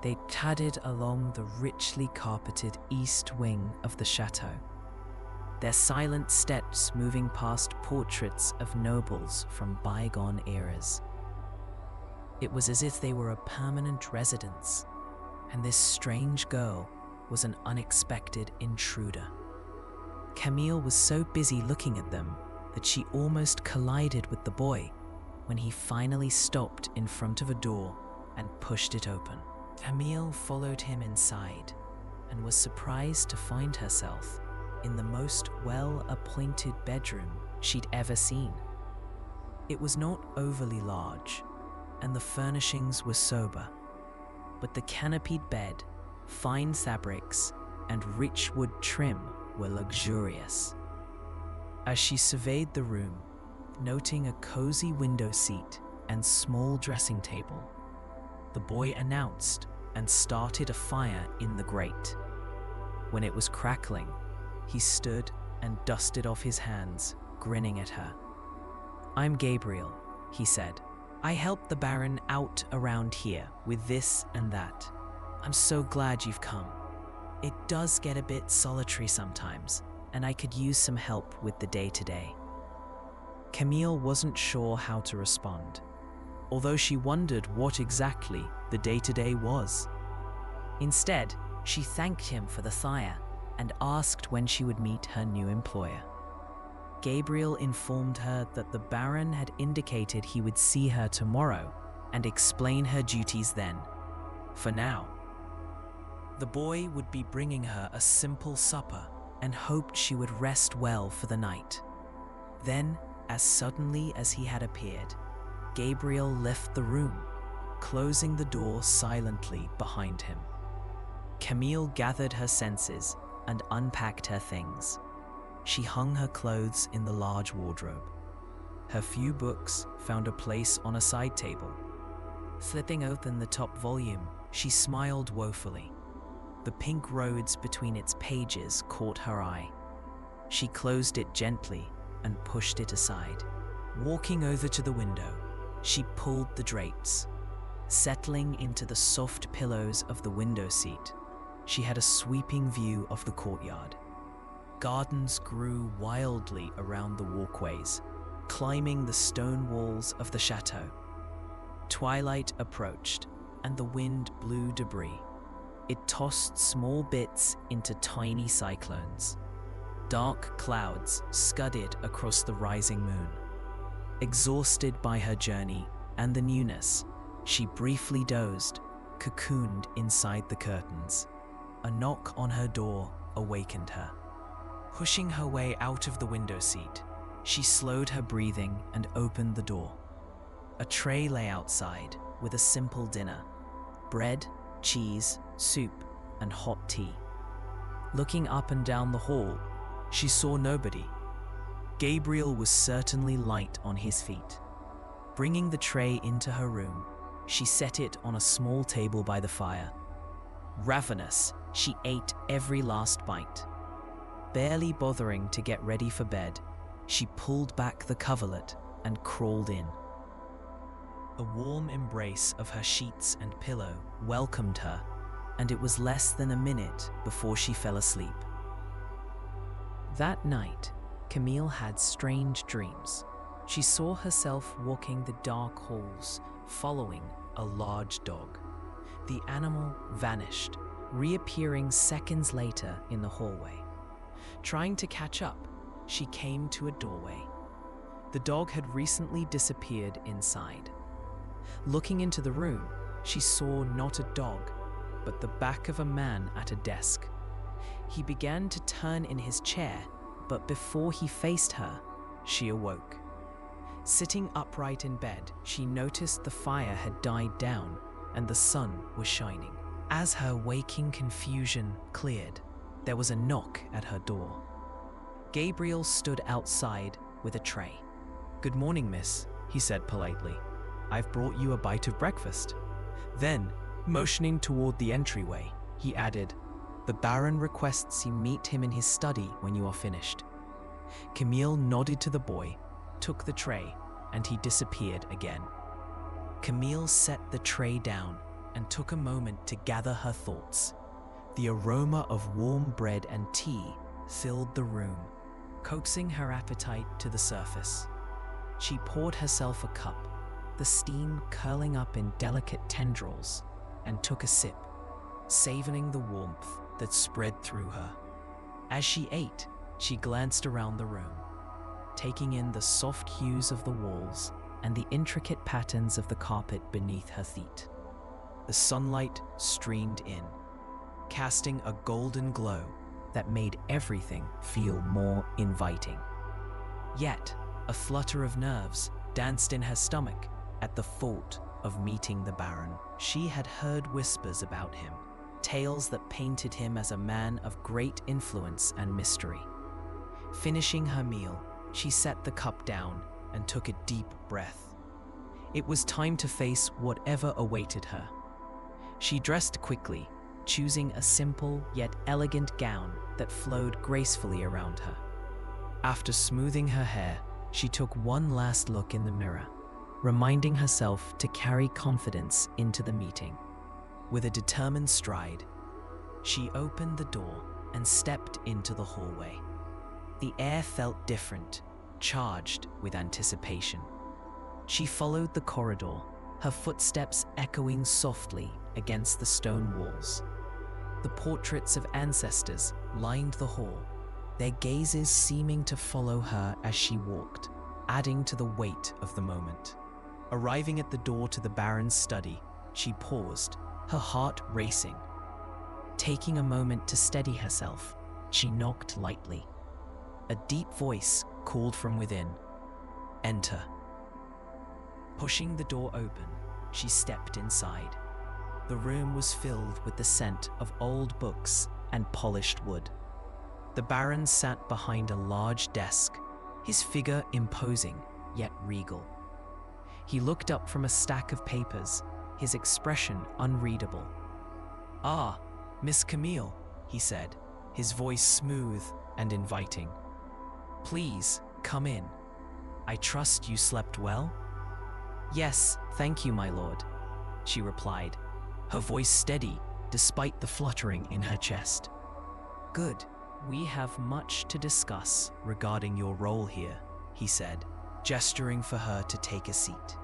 They padded along the richly carpeted east wing of the chateau. their silent steps moving past portraits of nobles from bygone eras. It was as if they were a permanent residence, and this strange girl was an unexpected intruder. Camille was so busy looking at them that she almost collided with the boy when he finally stopped in front of a door and pushed it open. Camille followed him inside and was surprised to find herself in the most well-appointed bedroom she'd ever seen. It was not overly large, and the furnishings were sober, but the canopied bed, fine fabrics, and rich wood trim were luxurious. As she surveyed the room, noting a cozy window seat and small dressing table, the boy announced and started a fire in the grate. When it was crackling, he stood and dusted off his hands, grinning at her. "I'm Gabriel," he said. "I helped the Baron out around here with this and that. I'm so glad you've come. It does get a bit solitary sometimes, and I could use some help with the day-to-day." Camille wasn't sure how to respond, although she wondered what exactly the day-to-day was. Instead, she thanked him for the fire and asked when she would meet her new employer. Gabriel informed her that the Baron had indicated he would see her tomorrow and explain her duties then. For now, the boy would be bringing her a simple supper and hoped she would rest well for the night. Then, as suddenly as he had appeared, Gabriel left the room, closing the door silently behind him. Camille gathered her senses and unpacked her things. She hung her clothes in the large wardrobe. Her few books found a place on a side table. Flipping open the top volume, she smiled woefully. The pink roads between its pages caught her eye. She closed it gently and pushed it aside. Walking over to the window, she pulled the drapes. Settling into the soft pillows of the window seat, she had a sweeping view of the courtyard. Gardens grew wildly around the walkways, climbing the stone walls of the chateau. Twilight approached, and the wind blew debris. It tossed small bits into tiny cyclones. Dark clouds scudded across the rising moon. Exhausted by her journey and the newness, she briefly dozed, cocooned inside the curtains. A knock on her door awakened her. Pushing her way out of the window seat, she slowed her breathing and opened the door. A tray lay outside with a simple dinner: bread, cheese, soup, and hot tea. Looking up and down the hall, she saw nobody. Gabriel was certainly light on his feet. Bringing the tray into her room, she set it on a small table by the fire. Ravenous, she ate every last bite. Barely bothering to get ready for bed, she pulled back the coverlet and crawled in. A warm embrace of her sheets and pillow welcomed her, and it was less than a minute before she fell asleep. That night, Camille had strange dreams. She saw herself walking the dark halls, following a large dog. The animal vanished, reappearing seconds later in the hallway. Trying to catch up, she came to a doorway. The dog had recently disappeared inside. Looking into the room, she saw not a dog, but the back of a man at a desk. He began to turn in his chair, but before he faced her, she awoke. Sitting upright in bed, she noticed the fire had died down and the sun was shining. As her waking confusion cleared, there was a knock at her door. Gabriel stood outside with a tray. "Good morning, miss," he said politely. "I've brought you a bite of breakfast." Then, motioning toward the entryway, he added, "The Baron requests you meet him in his study when you are finished." Camille nodded to the boy, took the tray, and he disappeared again. Camille set the tray down and took a moment to gather her thoughts. The aroma of warm bread and tea filled the room, coaxing her appetite to the surface. She poured herself a cup, the steam curling up in delicate tendrils, and took a sip, savoring the warmth that spread through her. As she ate, she glanced around the room, taking in the soft hues of the walls and the intricate patterns of the carpet beneath her feet. The sunlight streamed in, casting a golden glow that made everything feel more inviting. Yet, a flutter of nerves danced in her stomach at the thought of meeting the Baron. She had heard whispers about him, tales that painted him as a man of great influence and mystery. Finishing her meal, she set the cup down and took a deep breath. It was time to face whatever awaited her. She dressed quickly, choosing a simple yet elegant gown that flowed gracefully around her. After smoothing her hair, she took one last look in the mirror, reminding herself to carry confidence into the meeting. With a determined stride, she opened the door and stepped into the hallway. The air felt different, charged with anticipation. She followed the corridor, her footsteps echoing softly against the stone walls. The portraits of ancestors lined the hall, their gazes seeming to follow her as she walked, adding to the weight of the moment. Arriving at the door to the Baron's study, she paused, her heart racing. Taking a moment to steady herself, she knocked lightly. A deep voice called from within, "Enter." Pushing the door open, she stepped inside. The room was filled with the scent of old books and polished wood. The Baron sat behind a large desk, his figure imposing yet regal. He looked up from a stack of papers, his expression unreadable. "Ah, Miss Camille," he said, his voice smooth and inviting. "Please, come in. I trust you slept well?" "Yes, thank you, my lord," she replied, her voice steady despite the fluttering in her chest. "Good. We have much to discuss regarding your role here," he said, gesturing for her to take a seat.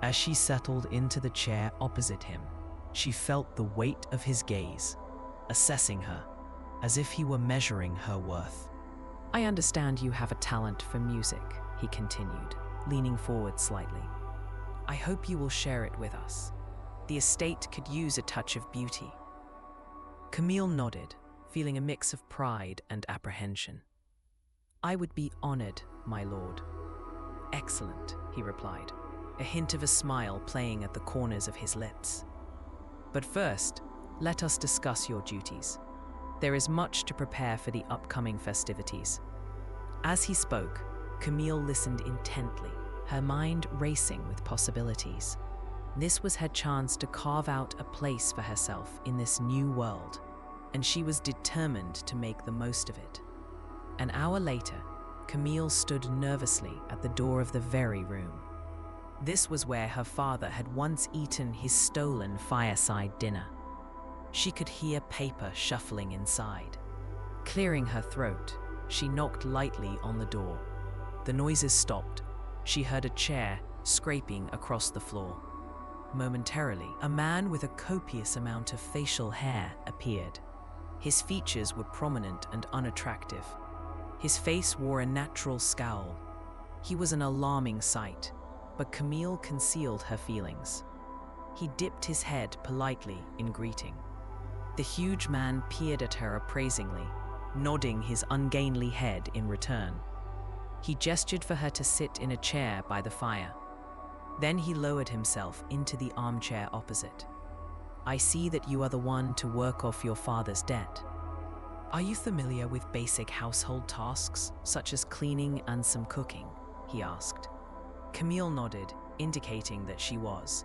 As she settled into the chair opposite him, she felt the weight of his gaze, assessing her, as if he were measuring her worth. "I understand you have a talent for music," he continued, leaning forward slightly. "I hope you will share it with us. The estate could use a touch of beauty." Camille nodded, feeling a mix of pride and apprehension. "I would be honored, my lord." "Excellent," he replied, a hint of a smile playing at the corners of his lips. "But first, let us discuss your duties. There is much to prepare for the upcoming festivities." As he spoke, Camille listened intently, her mind racing with possibilities. This was her chance to carve out a place for herself in this new world, and she was determined to make the most of it. An hour later, Camille stood nervously at the door of the very room. This was where her father had once eaten his stolen fireside dinner. She could hear paper shuffling inside. Clearing her throat, she knocked lightly on the door. The noises stopped. She heard a chair scraping across the floor. Momentarily, a man with a copious amount of facial hair appeared. His features were prominent and unattractive. His face wore a natural scowl. He was an alarming sight, but Camille concealed her feelings. He dipped his head politely in greeting. The huge man peered at her appraisingly, nodding his ungainly head in return. He gestured for her to sit in a chair by the fire. Then he lowered himself into the armchair opposite. "I see that you are the one to work off your father's debt. Are you familiar with basic household tasks, such as cleaning and some cooking?" he asked. Camille nodded, indicating that she was.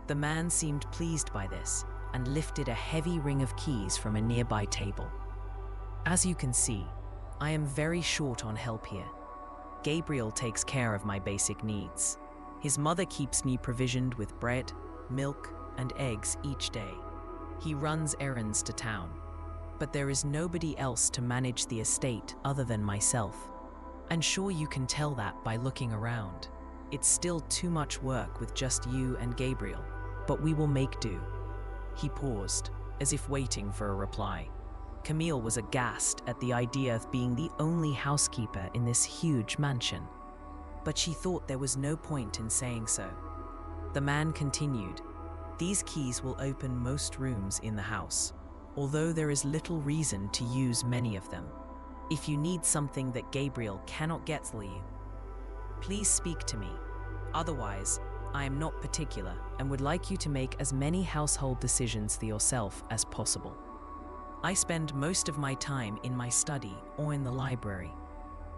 The man seemed pleased by this and lifted a heavy ring of keys from a nearby table. "As you can see, I am very short on help here. Gabriel takes care of my basic needs. His mother keeps me provisioned with bread, milk, and eggs each day. He runs errands to town. but there is nobody else to manage the estate other than myself. And sure, you can tell that by looking around. It's still too much work with just you and Gabriel, but we will make do." He paused, as if waiting for a reply. Camille was aghast at the idea of being the only housekeeper in this huge mansion. But she thought there was no point in saying so. The man continued, "These keys will open most rooms in the house, although there is little reason to use many of them. If you need something that Gabriel cannot get for you, please speak to me. Otherwise, I am not particular and would like you to make as many household decisions for yourself as possible. I spend most of my time in my study or in the library."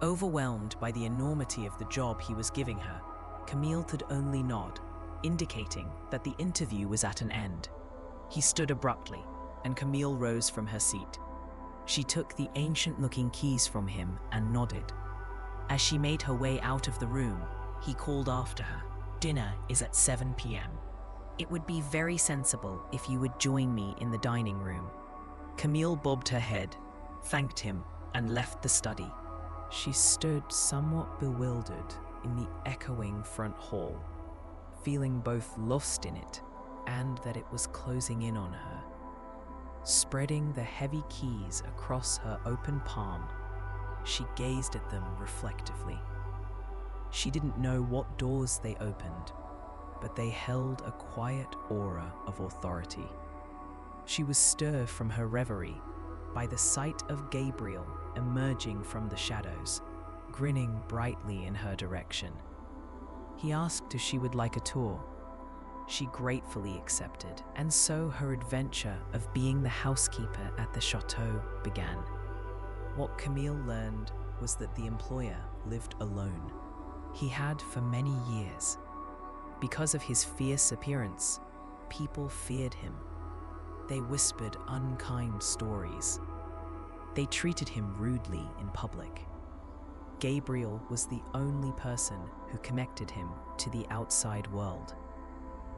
Overwhelmed by the enormity of the job he was giving her, Camille could only nod, indicating that the interview was at an end. He stood abruptly, and Camille rose from her seat. She took the ancient-looking keys from him and nodded. As she made her way out of the room, he called after her, "Dinner is at 7 p.m. It would be very sensible if you would join me in the dining room." Camille bobbed her head, thanked him, and left the study. She stood somewhat bewildered in the echoing front hall, feeling both lost in it and that it was closing in on her. Spreading the heavy keys across her open palm, she gazed at them reflectively. She didn't know what doors they opened, but they held a quiet aura of authority. She was stirred from her reverie by the sight of Gabriel emerging from the shadows, grinning brightly in her direction. He asked if she would like a tour. She gratefully accepted, and so her adventure of being the housekeeper at the chateau began. What Camille learned was that the employer lived alone. He had for many years. Because of his fierce appearance, people feared him. They whispered unkind stories. They treated him rudely in public. Gabriel was the only person who connected him to the outside world.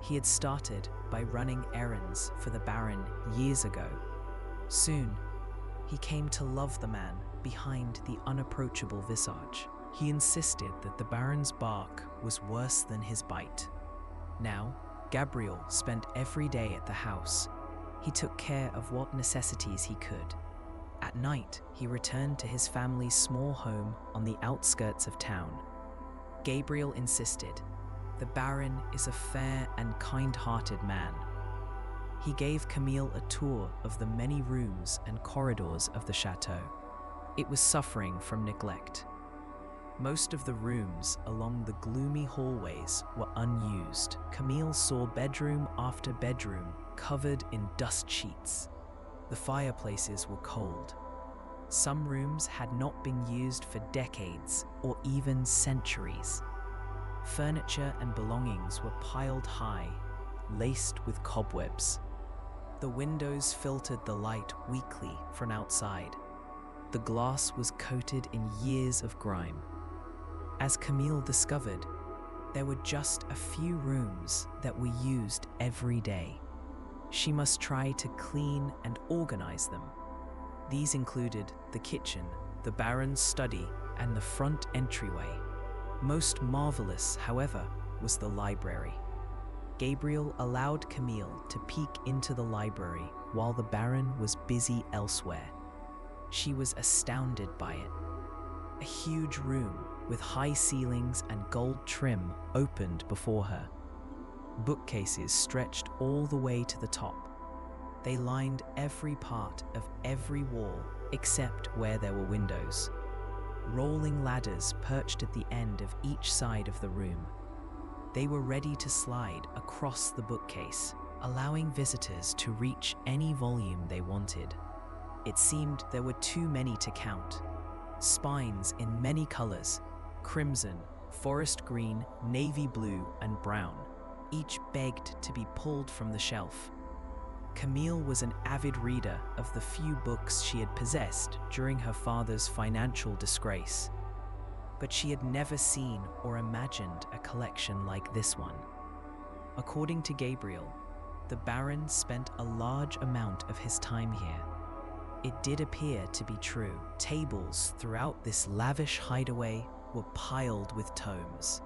He had started by running errands for the Baron years ago. Soon, he came to love the man behind the unapproachable visage. He insisted that the Baron's bark was worse than his bite. Now, Gabriel spent every day at the house. He took care of what necessities he could. At night, he returned to his family's small home on the outskirts of town. Gabriel insisted, "The Baron is a fair and kind-hearted man." He gave Camille a tour of the many rooms and corridors of the chateau. It was suffering from neglect. Most of the rooms along the gloomy hallways were unused. Camille saw bedroom after bedroom covered in dust sheets. The fireplaces were cold. Some rooms had not been used for decades or even centuries. Furniture and belongings were piled high, laced with cobwebs. The windows filtered the light weakly from outside. The glass was coated in years of grime. As Camille discovered, there were just a few rooms that were used every day. She must try to clean and organize them. These included the kitchen, the Baron's study, and the front entryway. Most marvelous, however, was the library. Gabriel allowed Camille to peek into the library while the Baron was busy elsewhere. She was astounded by it. A huge room with high ceilings and gold trim opened before her. Bookcases stretched all the way to the top. They lined every part of every wall except where there were windows. Rolling ladders perched at the end of each side of the room. They were ready to slide across the bookcase, allowing visitors to reach any volume they wanted. It seemed there were too many to count. Spines in many colors: crimson, forest green, navy blue, and brown. Each begged to be pulled from the shelf. Camille was an avid reader of the few books she had possessed during her father's financial disgrace, but she had never seen or imagined a collection like this one. According to Gabriel, the Baron spent a large amount of his time here. it did appear to be true. Tables throughout this lavish hideaway were piled with tomes.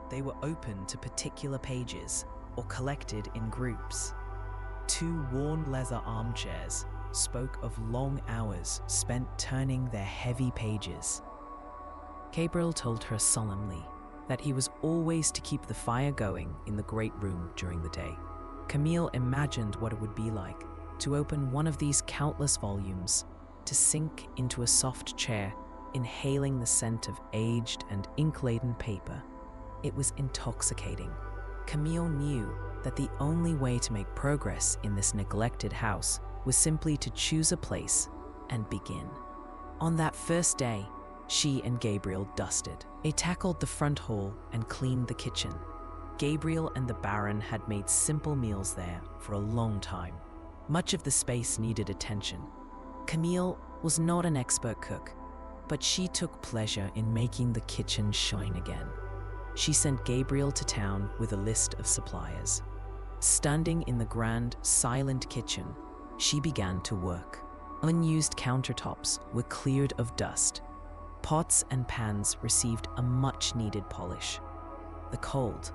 They were open to particular pages or collected in groups. 2 worn leather armchairs spoke of long hours spent turning their heavy pages. Gabriel told her solemnly that he was always to keep the fire going in the great room during the day. Camille imagined what it would be like to open one of these countless volumes, to sink into a soft chair, inhaling the scent of aged and ink-laden paper. It was intoxicating. Camille knew that the only way to make progress in this neglected house was simply to choose a place and begin. On that first day, she and Gabriel dusted. They tackled the front hall and cleaned the kitchen. Gabriel and the Baron had made simple meals there for a long time. Much of the space needed attention. Camille was not an expert cook, but she took pleasure in making the kitchen shine again. She sent Gabriel to town with a list of suppliers. Standing in the grand, silent kitchen, she began to work. Unused countertops were cleared of dust. Pots and pans received a much-needed polish. The cold,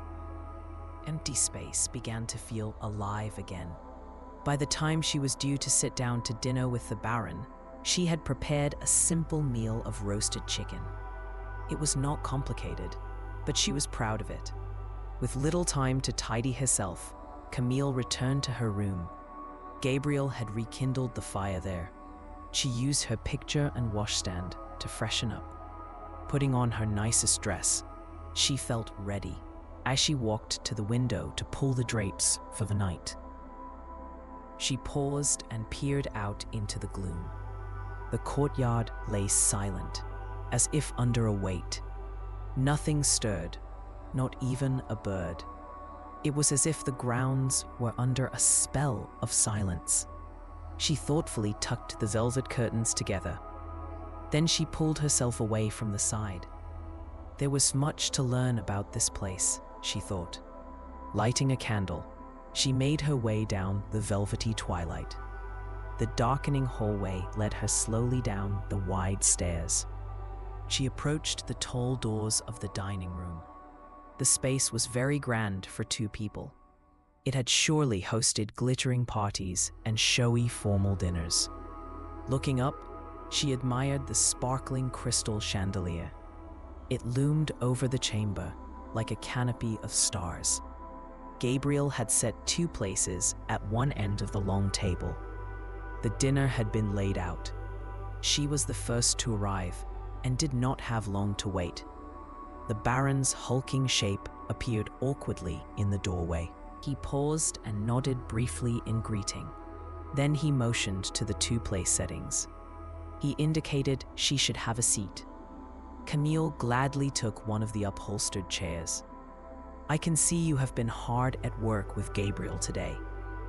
empty space began to feel alive again. By the time she was due to sit down to dinner with the Baron, she had prepared a simple meal of roasted chicken. It was not complicated, but she was proud of it. With little time to tidy herself, Camille returned to her room. Gabriel had rekindled the fire there. She used her picture and washstand to freshen up. Putting on her nicest dress, she felt ready as she walked to the window to pull the drapes for the night. She paused and peered out into the gloom. The courtyard lay silent, as if under a weight. Nothing stirred, not even a bird. It was as if the grounds were under a spell of silence. She thoughtfully tucked the velvet curtains together. Then she pulled herself away from the side. There was much to learn about this place, she thought. Lighting a candle, she made her way down the velvety twilight. The darkening hallway led her slowly down the wide stairs. She approached the tall doors of the dining room. The space was very grand for 2 people. It had surely hosted glittering parties and showy formal dinners. Looking up, she admired the sparkling crystal chandelier. It loomed over the chamber like a canopy of stars. Gabriel had set 2 places at one end of the long table. The dinner had been laid out. She was the first to arrive and did not have long to wait. The Baron's hulking shape appeared awkwardly in the doorway. He paused and nodded briefly in greeting. Then he motioned to the 2 place settings. He indicated she should have a seat. Camille gladly took one of the upholstered chairs. "I can see you have been hard at work with Gabriel today,"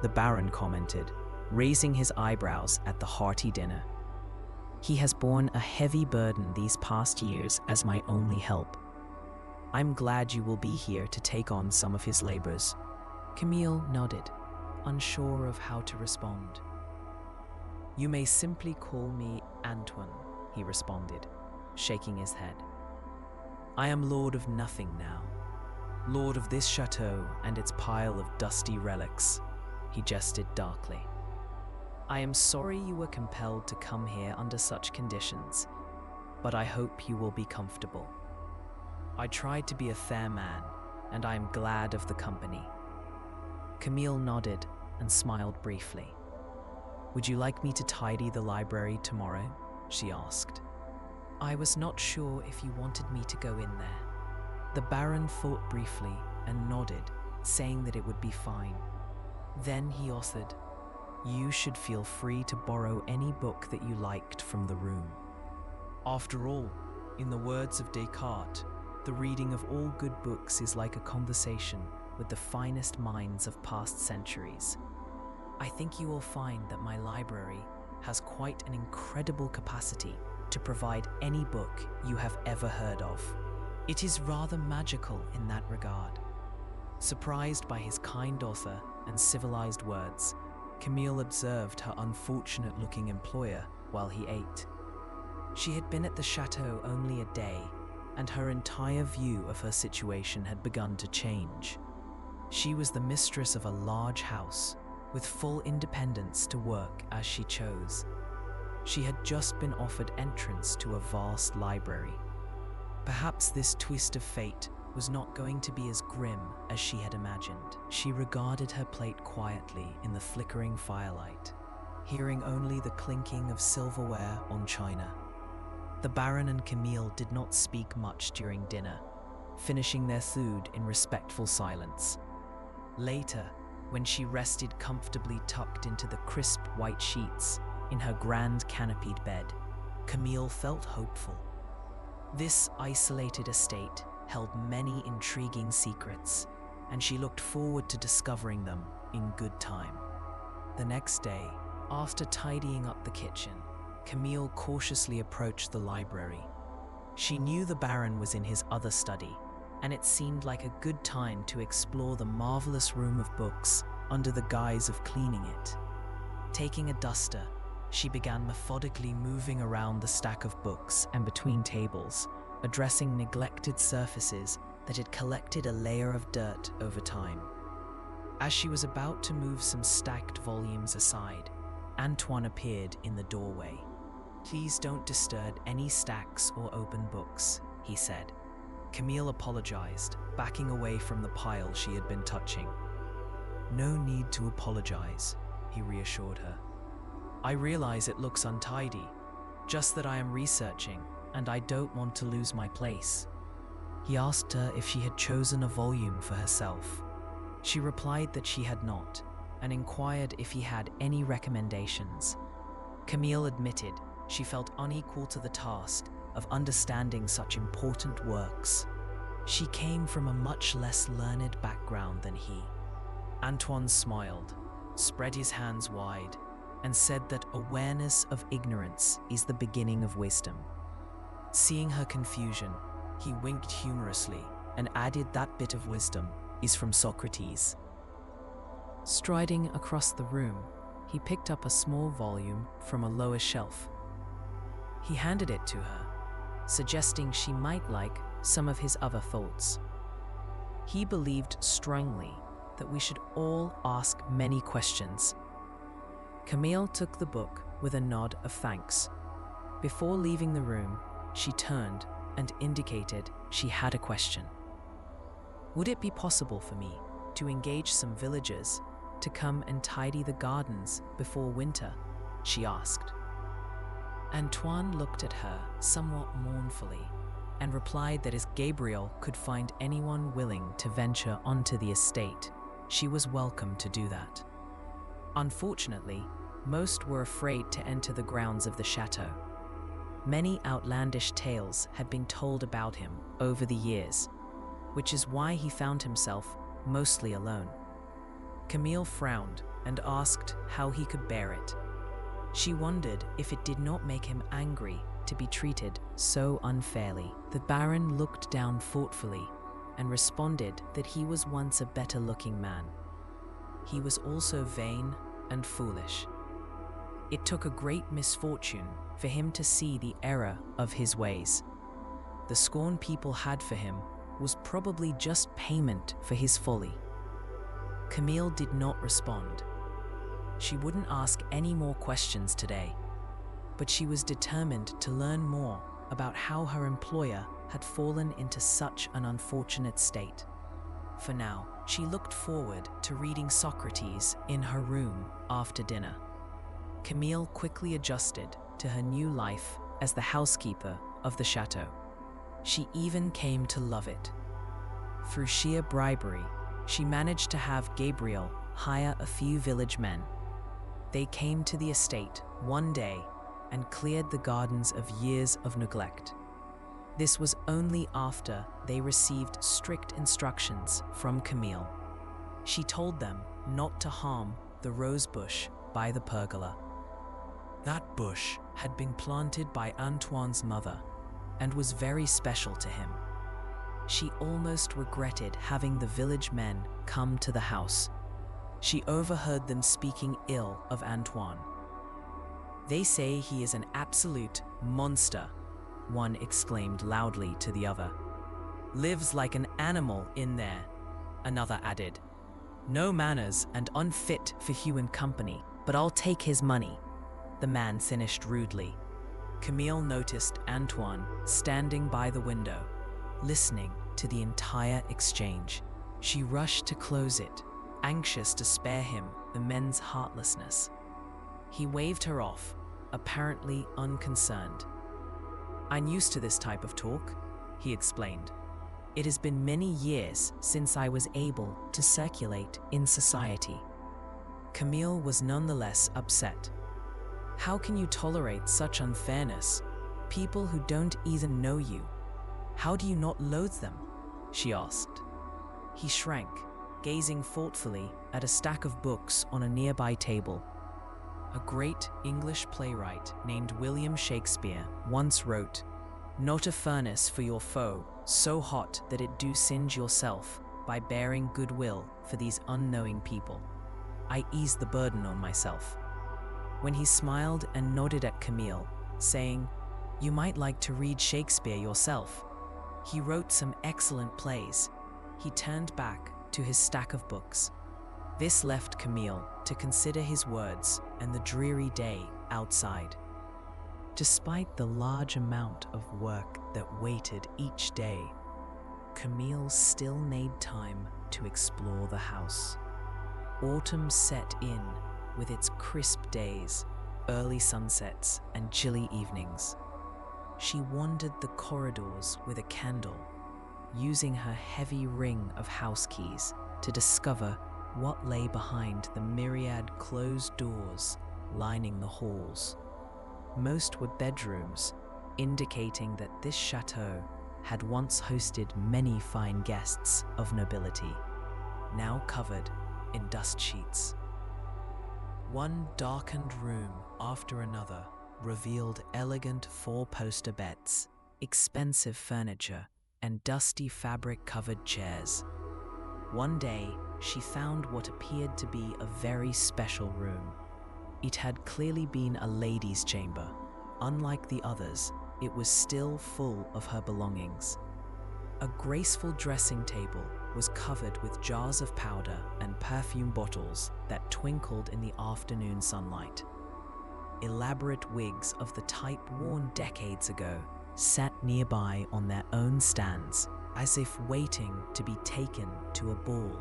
the Baron commented, raising his eyebrows at the hearty dinner. "He has borne a heavy burden these past years as my only help. I'm glad you will be here to take on some of his labors." Camille nodded, unsure of how to respond. "You may simply call me Antoine," he responded, shaking his head. "I am lord of nothing now. Lord of this chateau and its pile of dusty relics," he gestured darkly. "I am sorry you were compelled to come here under such conditions, but I hope you will be comfortable. I tried to be a fair man, and I am glad of the company." Camille nodded and smiled briefly. "Would you like me to tidy the library tomorrow?" she asked. "I was not sure if you wanted me to go in there." The Baron thought briefly and nodded, saying that it would be fine. Then he offered, "You should feel free to borrow any book that you liked from the room. After all, in the words of Descartes, the reading of all good books is like a conversation with the finest minds of past centuries. I think you will find that my library has quite an incredible capacity to provide any book you have ever heard of. It is rather magical in that regard." Surprised by his kind offer and civilized words, Camille observed her unfortunate-looking employer while he ate. She had been at the chateau only a day, and her entire view of her situation had begun to change. She was the mistress of a large house, with full independence to work as she chose. She had just been offered entrance to a vast library. Perhaps this twist of fate was not going to be as grim as she had imagined. She regarded her plate quietly in the flickering firelight, hearing only the clinking of silverware on china. The Baron and Camille did not speak much during dinner, finishing their food in respectful silence. Later, when she rested comfortably tucked into the crisp white sheets in her grand canopied bed, Camille felt hopeful. This isolated estate held many intriguing secrets, and she looked forward to discovering them in good time. The next day, after tidying up the kitchen, Camille cautiously approached the library. She knew the Baron was in his other study, and it seemed like a good time to explore the marvelous room of books under the guise of cleaning it. Taking a duster, she began methodically moving around the stack of books and between tables, addressing neglected surfaces that had collected a layer of dirt over time. As she was about to move some stacked volumes aside, Antoine appeared in the doorway. "Please don't disturb any stacks or open books," he said. Camille apologized, backing away from the pile she had been touching. "No need to apologize," he reassured her. "I realize it looks untidy, just that I am researching and I don't want to lose my place." He asked her if she had chosen a volume for herself. She replied that she had not, and inquired if he had any recommendations. Camille admitted she felt unequal to the task of understanding such important works. She came from a much less learned background than he. Antoine smiled, spread his hands wide, and said that awareness of ignorance is the beginning of wisdom. Seeing her confusion, he winked humorously and added that bit of wisdom is from Socrates. Striding across the room, he picked up a small volume from a lower shelf. He handed it to her, suggesting she might like some of his other thoughts. He believed strongly that we should all ask many questions. Camille took the book with a nod of thanks. Before leaving the room, she turned and indicated she had a question. "Would it be possible for me to engage some villagers to come and tidy the gardens before winter?" she asked. Antoine looked at her somewhat mournfully and replied that as Gabriel could find anyone willing to venture onto the estate, she was welcome to do that. Unfortunately, most were afraid to enter the grounds of the chateau. Many outlandish tales had been told about him over the years, which is why he found himself mostly alone. Camille frowned and asked how he could bear it. She wondered if it did not make him angry to be treated so unfairly. The Baron looked down thoughtfully and responded that he was once a better-looking man. He was also vain and foolish. It took a great misfortune for him to see the error of his ways. The scorn people had for him was probably just payment for his folly. Camille did not respond. She wouldn't ask any more questions today, but she was determined to learn more about how her employer had fallen into such an unfortunate state. For now, she looked forward to reading Socrates in her room after dinner. Camille quickly adjusted to her new life as the housekeeper of the chateau. She even came to love it. Through sheer bribery, she managed to have Gabriel hire a few village men. They came to the estate one day and cleared the gardens of years of neglect. This was only after they received strict instructions from Camille. She told them not to harm the rose bush by the pergola. That bush had been planted by Antoine's mother and was very special to him. She almost regretted having the village men come to the house. she overheard them speaking ill of Antoine. "They say he is an absolute monster," one exclaimed loudly to the other. "Lives like an animal in there," another added. "No manners and unfit for human company, but I'll take his money," the man finished rudely. Camille noticed Antoine standing by the window, listening to the entire exchange. She rushed to close it, anxious to spare him the men's heartlessness. He waved her off, apparently unconcerned. "I'm used to this type of talk," he explained. "It has been many years since I was able to circulate in society." Camille was nonetheless upset. "How can you tolerate such unfairness? People who don't even know you. How do you not loathe them?" she asked. He shrank, gazing thoughtfully at a stack of books on a nearby table. A great English playwright named William Shakespeare once wrote, "Not a furnace for your foe, so hot that it do singe yourself, by bearing goodwill for these unknowing people. I ease the burden on myself." When he smiled and nodded at Camille, saying, "You might like to read Shakespeare yourself. He wrote some excellent plays," he turned back to his stack of books. This left Camille to consider his words and the dreary day outside. Despite the large amount of work that waited each day, Camille still made time to explore the house. Autumn set in with its crisp days, early sunsets, and chilly evenings. She wandered the corridors with a candle, using her heavy ring of house keys to discover what lay behind the myriad closed doors lining the halls. Most were bedrooms, indicating that this chateau had once hosted many fine guests of nobility, now covered in dust sheets. One darkened room after another revealed elegant four-poster beds, expensive furniture, and dusty fabric-covered chairs. One day, she found what appeared to be a very special room. It had clearly been a lady's chamber. Unlike the others, it was still full of her belongings. A graceful dressing table was covered with jars of powder and perfume bottles that twinkled in the afternoon sunlight. Elaborate wigs of the type worn decades ago sat nearby on their own stands, as if waiting to be taken to a ball.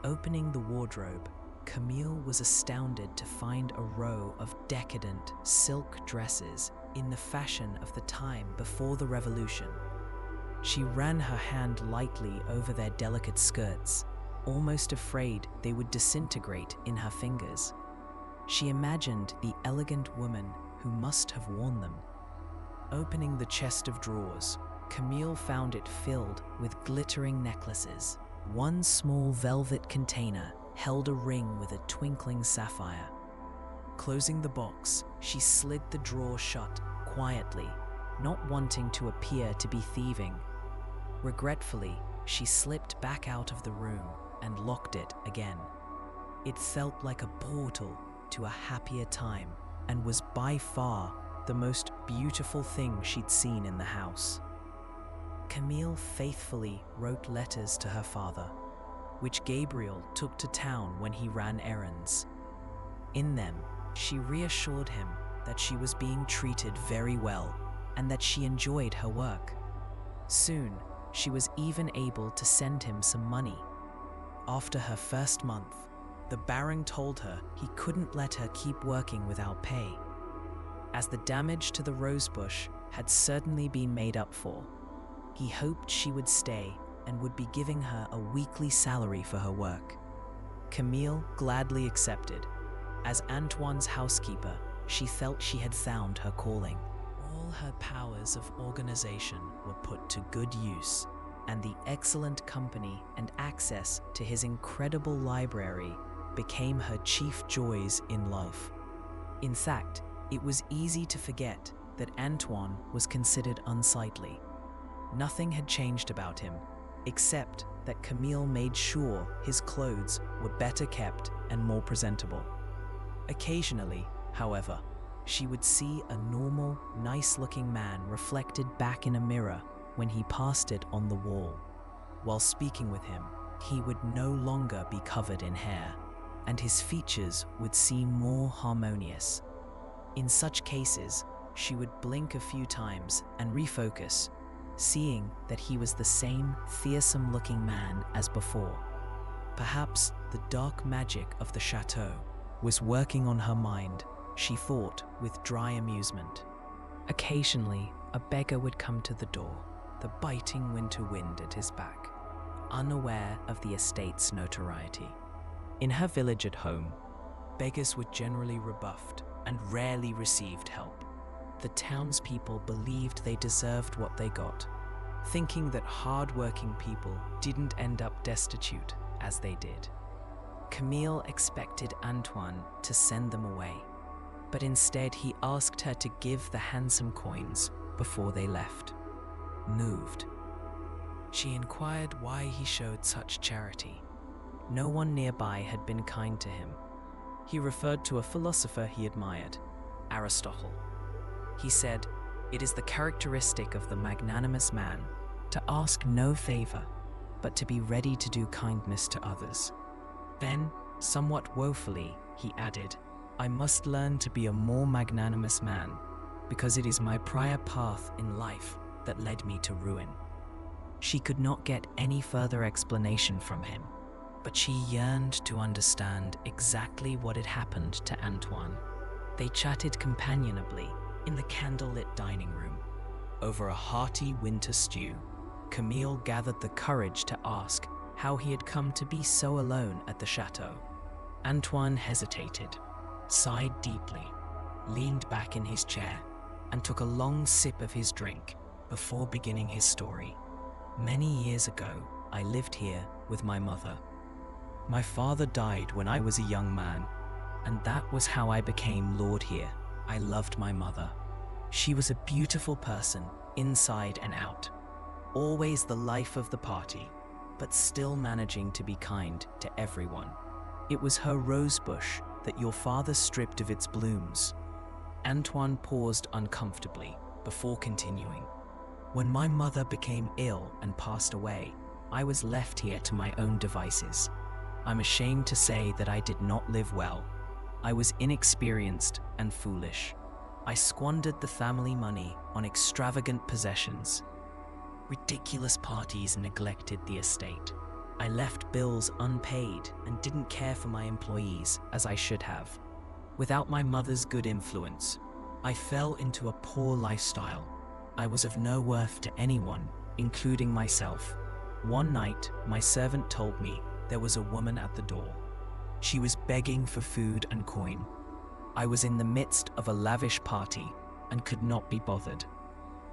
Opening the wardrobe, Camille was astounded to find a row of decadent silk dresses in the fashion of the time before the Revolution. She ran her hand lightly over their delicate skirts, almost afraid they would disintegrate in her fingers. She imagined the elegant woman who must have worn them. Opening the chest of drawers, Camille found it filled with glittering necklaces. One small velvet container held a ring with a twinkling sapphire. Closing the box, she slid the drawer shut quietly, not wanting to appear to be thieving. Regretfully, she slipped back out of the room and locked it again. It felt like a portal to a happier time and was by far the most beautiful thing she'd seen in the house. Camille faithfully wrote letters to her father, which Gabriel took to town when he ran errands. In them, she reassured him that she was being treated very well and that she enjoyed her work. Soon, she was even able to send him some money. After her first month, the Baron told her he couldn't let her keep working without pay, as the damage to the rosebush had certainly been made up for. He hoped she would stay and would be giving her a weekly salary for her work. Camille gladly accepted. As Antoine's housekeeper, she felt she had found her calling. All her powers of organization were put to good use, and the excellent company and access to his incredible library became her chief joys in life. In fact, it was easy to forget that Antoine was considered unsightly. Nothing had changed about him, except that Camille made sure his clothes were better kept and more presentable. Occasionally, however, she would see a normal, nice-looking man reflected back in a mirror when he passed it on the wall. While speaking with him, he would no longer be covered in hair, and his features would seem more harmonious. In such cases, she would blink a few times and refocus, seeing that he was the same fearsome-looking man as before. Perhaps the dark magic of the chateau was working on her mind, she thought with dry amusement. Occasionally, a beggar would come to the door, the biting winter wind at his back, unaware of the estate's notoriety. In her village at home, beggars were generally rebuffed and rarely received help. The townspeople believed they deserved what they got, thinking that hard-working people didn't end up destitute as they did. Camille expected Antoine to send them away, but instead he asked her to give the handsome coins before they left. Moved, she inquired why he showed such charity. No one nearby had been kind to him. He referred to a philosopher he admired, Aristotle. He said, "It is the characteristic of the magnanimous man to ask no favor, but to be ready to do kindness to others." Then, somewhat woefully, he added, "I must learn to be a more magnanimous man, because it is my prior path in life that led me to ruin." She could not get any further explanation from him, but she yearned to understand exactly what had happened to Antoine. They chatted companionably in the candlelit dining room. Over a hearty winter stew, Camille gathered the courage to ask how he had come to be so alone at the chateau. Antoine hesitated, sighed deeply, leaned back in his chair, and took a long sip of his drink before beginning his story. "Many years ago, I lived here with my mother. My father died when I was a young man, and that was how I became lord here. I loved my mother. She was a beautiful person, inside and out. Always the life of the party, but still managing to be kind to everyone. It was her rose bush that your father stripped of its blooms." Antoine paused uncomfortably before continuing. "When my mother became ill and passed away, I was left here to my own devices. I'm ashamed to say that I did not live well. I was inexperienced and foolish. I squandered the family money on extravagant possessions. Ridiculous parties neglected the estate. I left bills unpaid and didn't care for my employees as I should have. Without my mother's good influence, I fell into a poor lifestyle. I was of no worth to anyone, including myself. One night, my servant told me there was a woman at the door. She was begging for food and coin. I was in the midst of a lavish party and could not be bothered.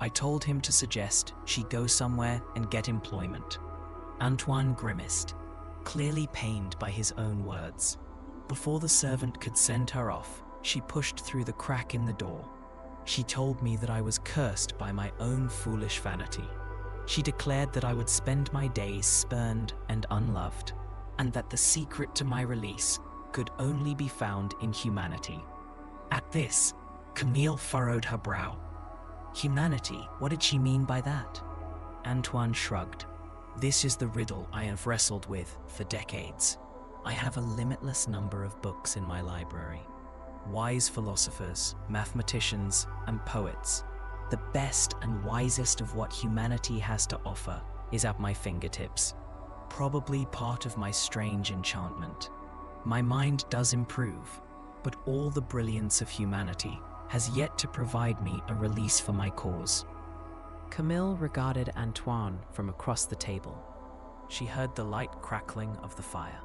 I told him to suggest she go somewhere and get employment." Antoine grimaced, clearly pained by his own words. Before the servant could send her off, she pushed through the crack in the door. She told me that I was cursed by my own foolish vanity. She declared that I would spend my days spurned and unloved, and that the secret to my release could only be found in humanity. At this, Camille furrowed her brow. Humanity, what did she mean by that? Antoine shrugged. "This is the riddle I have wrestled with for decades. I have a limitless number of books in my library. Wise philosophers, mathematicians, and poets. The best and wisest of what humanity has to offer is at my fingertips. Probably part of my strange enchantment. My mind does improve, but all the brilliance of humanity has yet to provide me a release for my cause." Camille regarded Antoine from across the table. She heard the light crackling of the fire.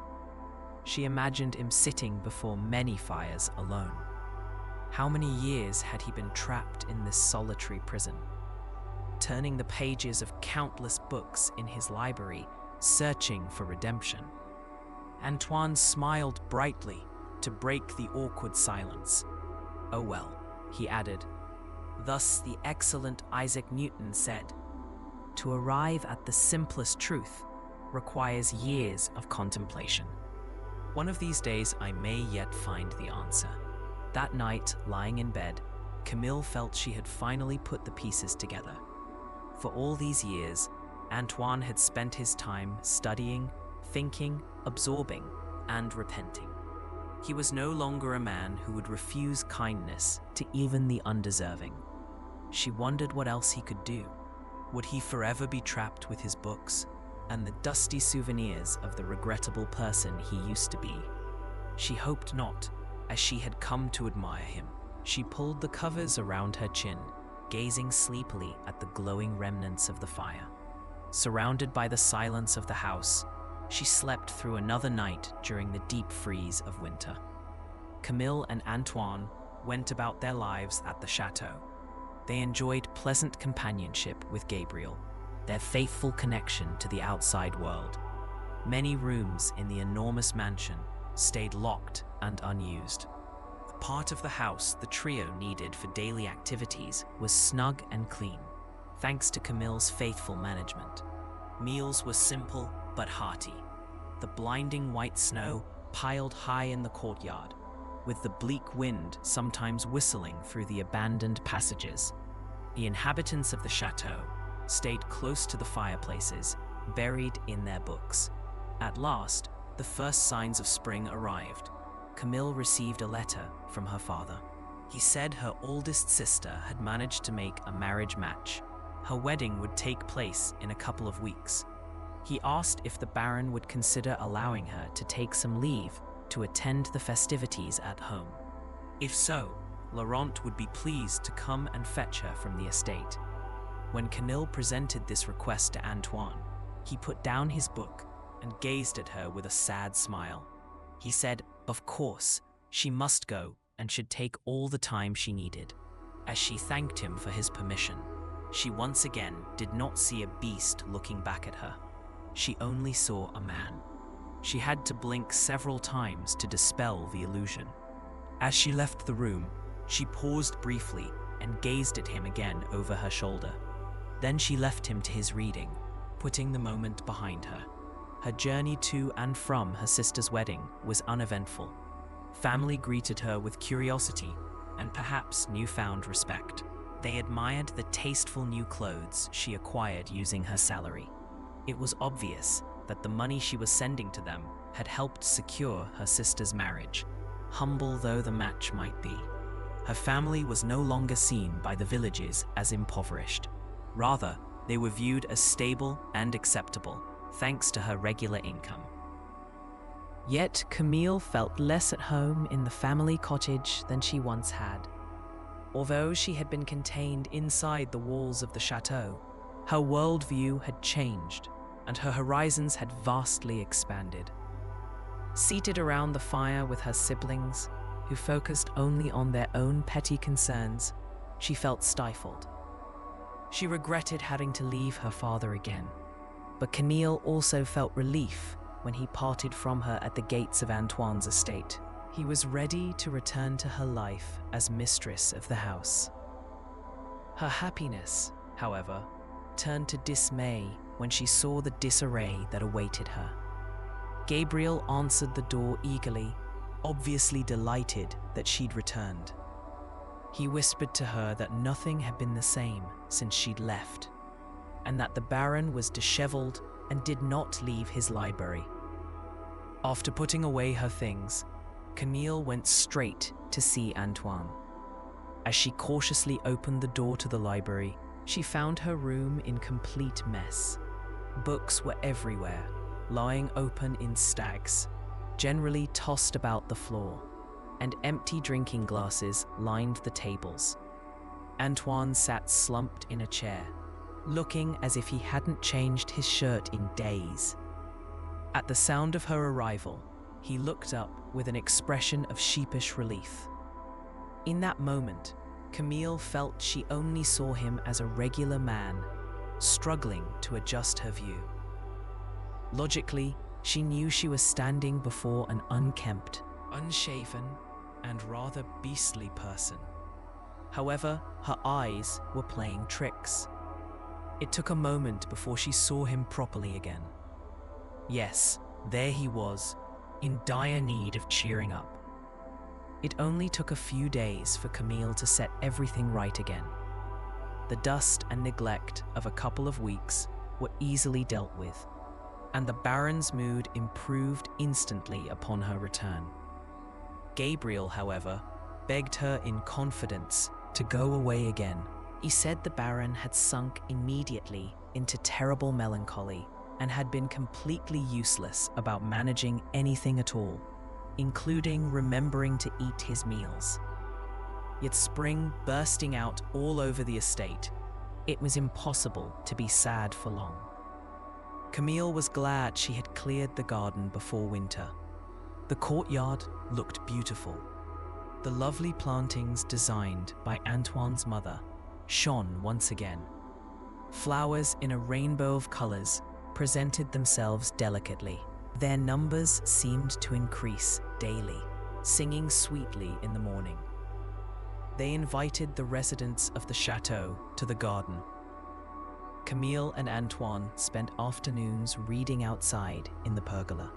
She imagined him sitting before many fires alone. How many years had he been trapped in this solitary prison? Turning the pages of countless books in his library, searching for redemption. Antoine smiled brightly to break the awkward silence. "Oh well," he added. "Thus the excellent Isaac Newton said, 'To arrive at the simplest truth, requires years of contemplation. One of these days I may yet find the answer. That night, lying in bed, Camille felt she had finally put the pieces together. For all these years, Antoine had spent his time studying, thinking, absorbing, and repenting. He was no longer a man who would refuse kindness to even the undeserving. She wondered what else he could do. Would he forever be trapped with his books and the dusty souvenirs of the regrettable person he used to be? She hoped not, as she had come to admire him. She pulled the covers around her chin, gazing sleepily at the glowing remnants of the fire. Surrounded by the silence of the house, she slept through another night during the deep freeze of winter. Camille and Antoine went about their lives at the chateau. They enjoyed pleasant companionship with Gabriel, their faithful connection to the outside world. Many rooms in the enormous mansion stayed locked and unused. The part of the house the trio needed for daily activities was snug and clean, thanks to Camille's faithful management. Meals were simple but hearty. The blinding white snow piled high in the courtyard, with the bleak wind sometimes whistling through the abandoned passages. The inhabitants of the chateau stayed close to the fireplaces, buried in their books. At last, the first signs of spring arrived. Camille received a letter from her father. He said her oldest sister had managed to make a marriage match. Her wedding would take place in a couple of weeks. He asked if the Baron would consider allowing her to take some leave to attend the festivities at home. If so, Laurent would be pleased to come and fetch her from the estate. When Camille presented this request to Antoine, he put down his book and gazed at her with a sad smile. He said, of course, she must go and should take all the time she needed. As she thanked him for his permission, she once again did not see a beast looking back at her. She only saw a man. She had to blink several times to dispel the illusion. As she left the room, she paused briefly and gazed at him again over her shoulder. Then she left him to his reading, putting the moment behind her. Her journey to and from her sister's wedding was uneventful. Family greeted her with curiosity and perhaps newfound respect. They admired the tasteful new clothes she acquired using her salary. It was obvious that the money she was sending to them had helped secure her sister's marriage, humble though the match might be. Her family was no longer seen by the villages as impoverished. Rather, they were viewed as stable and acceptable, thanks to her regular income. Yet Camille felt less at home in the family cottage than she once had. Although she had been contained inside the walls of the chateau, her worldview had changed, and her horizons had vastly expanded. Seated around the fire with her siblings, who focused only on their own petty concerns, she felt stifled. She regretted having to leave her father again, but Camille also felt relief when he parted from her at the gates of Antoine's estate. He was ready to return to her life as mistress of the house. Her happiness, however, turned to dismay when she saw the disarray that awaited her. Gabriel answered the door eagerly, obviously delighted that she'd returned. He whispered to her that nothing had been the same since she'd left, and that the Baron was disheveled and did not leave his library. After putting away her things, Camille went straight to see Antoine. As she cautiously opened the door to the library, she found her room in complete mess. Books were everywhere, lying open in stacks, generally tossed about the floor, and empty drinking glasses lined the tables. Antoine sat slumped in a chair, looking as if he hadn't changed his shirt in days. At the sound of her arrival, he looked up with an expression of sheepish relief. In that moment, Camille felt she only saw him as a regular man, struggling to adjust her view. Logically, she knew she was standing before an unkempt, unshaven, and rather beastly person. However, her eyes were playing tricks. It took a moment before she saw him properly again. Yes, there he was, in dire need of cheering up. It only took a few days for Camille to set everything right again. The dust and neglect of a couple of weeks were easily dealt with, and the Baron's mood improved instantly upon her return. Gabriel, however, begged her in confidence to go away again. He said the Baron had sunk immediately into terrible melancholy and had been completely useless about managing anything at all, including remembering to eat his meals. Yet spring bursting out all over the estate, it was impossible to be sad for long. Camille was glad she had cleared the garden before winter. The courtyard looked beautiful. The lovely plantings designed by Antoine's mother shone once again. Flowers in a rainbow of colors presented themselves delicately. Their numbers seemed to increase daily, singing sweetly in the morning. They invited the residents of the chateau to the garden. Camille and Antoine spent afternoons reading outside in the pergola.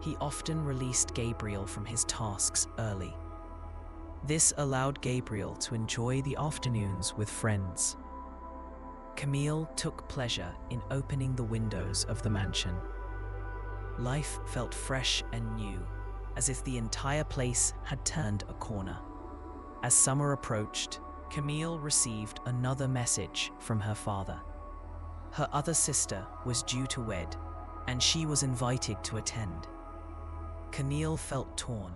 He often released Gabriel from his tasks early. This allowed Gabriel to enjoy the afternoons with friends. Camille took pleasure in opening the windows of the mansion. Life felt fresh and new, as if the entire place had turned a corner. As summer approached, Camille received another message from her father. Her other sister was due to wed, and she was invited to attend. Camille felt torn.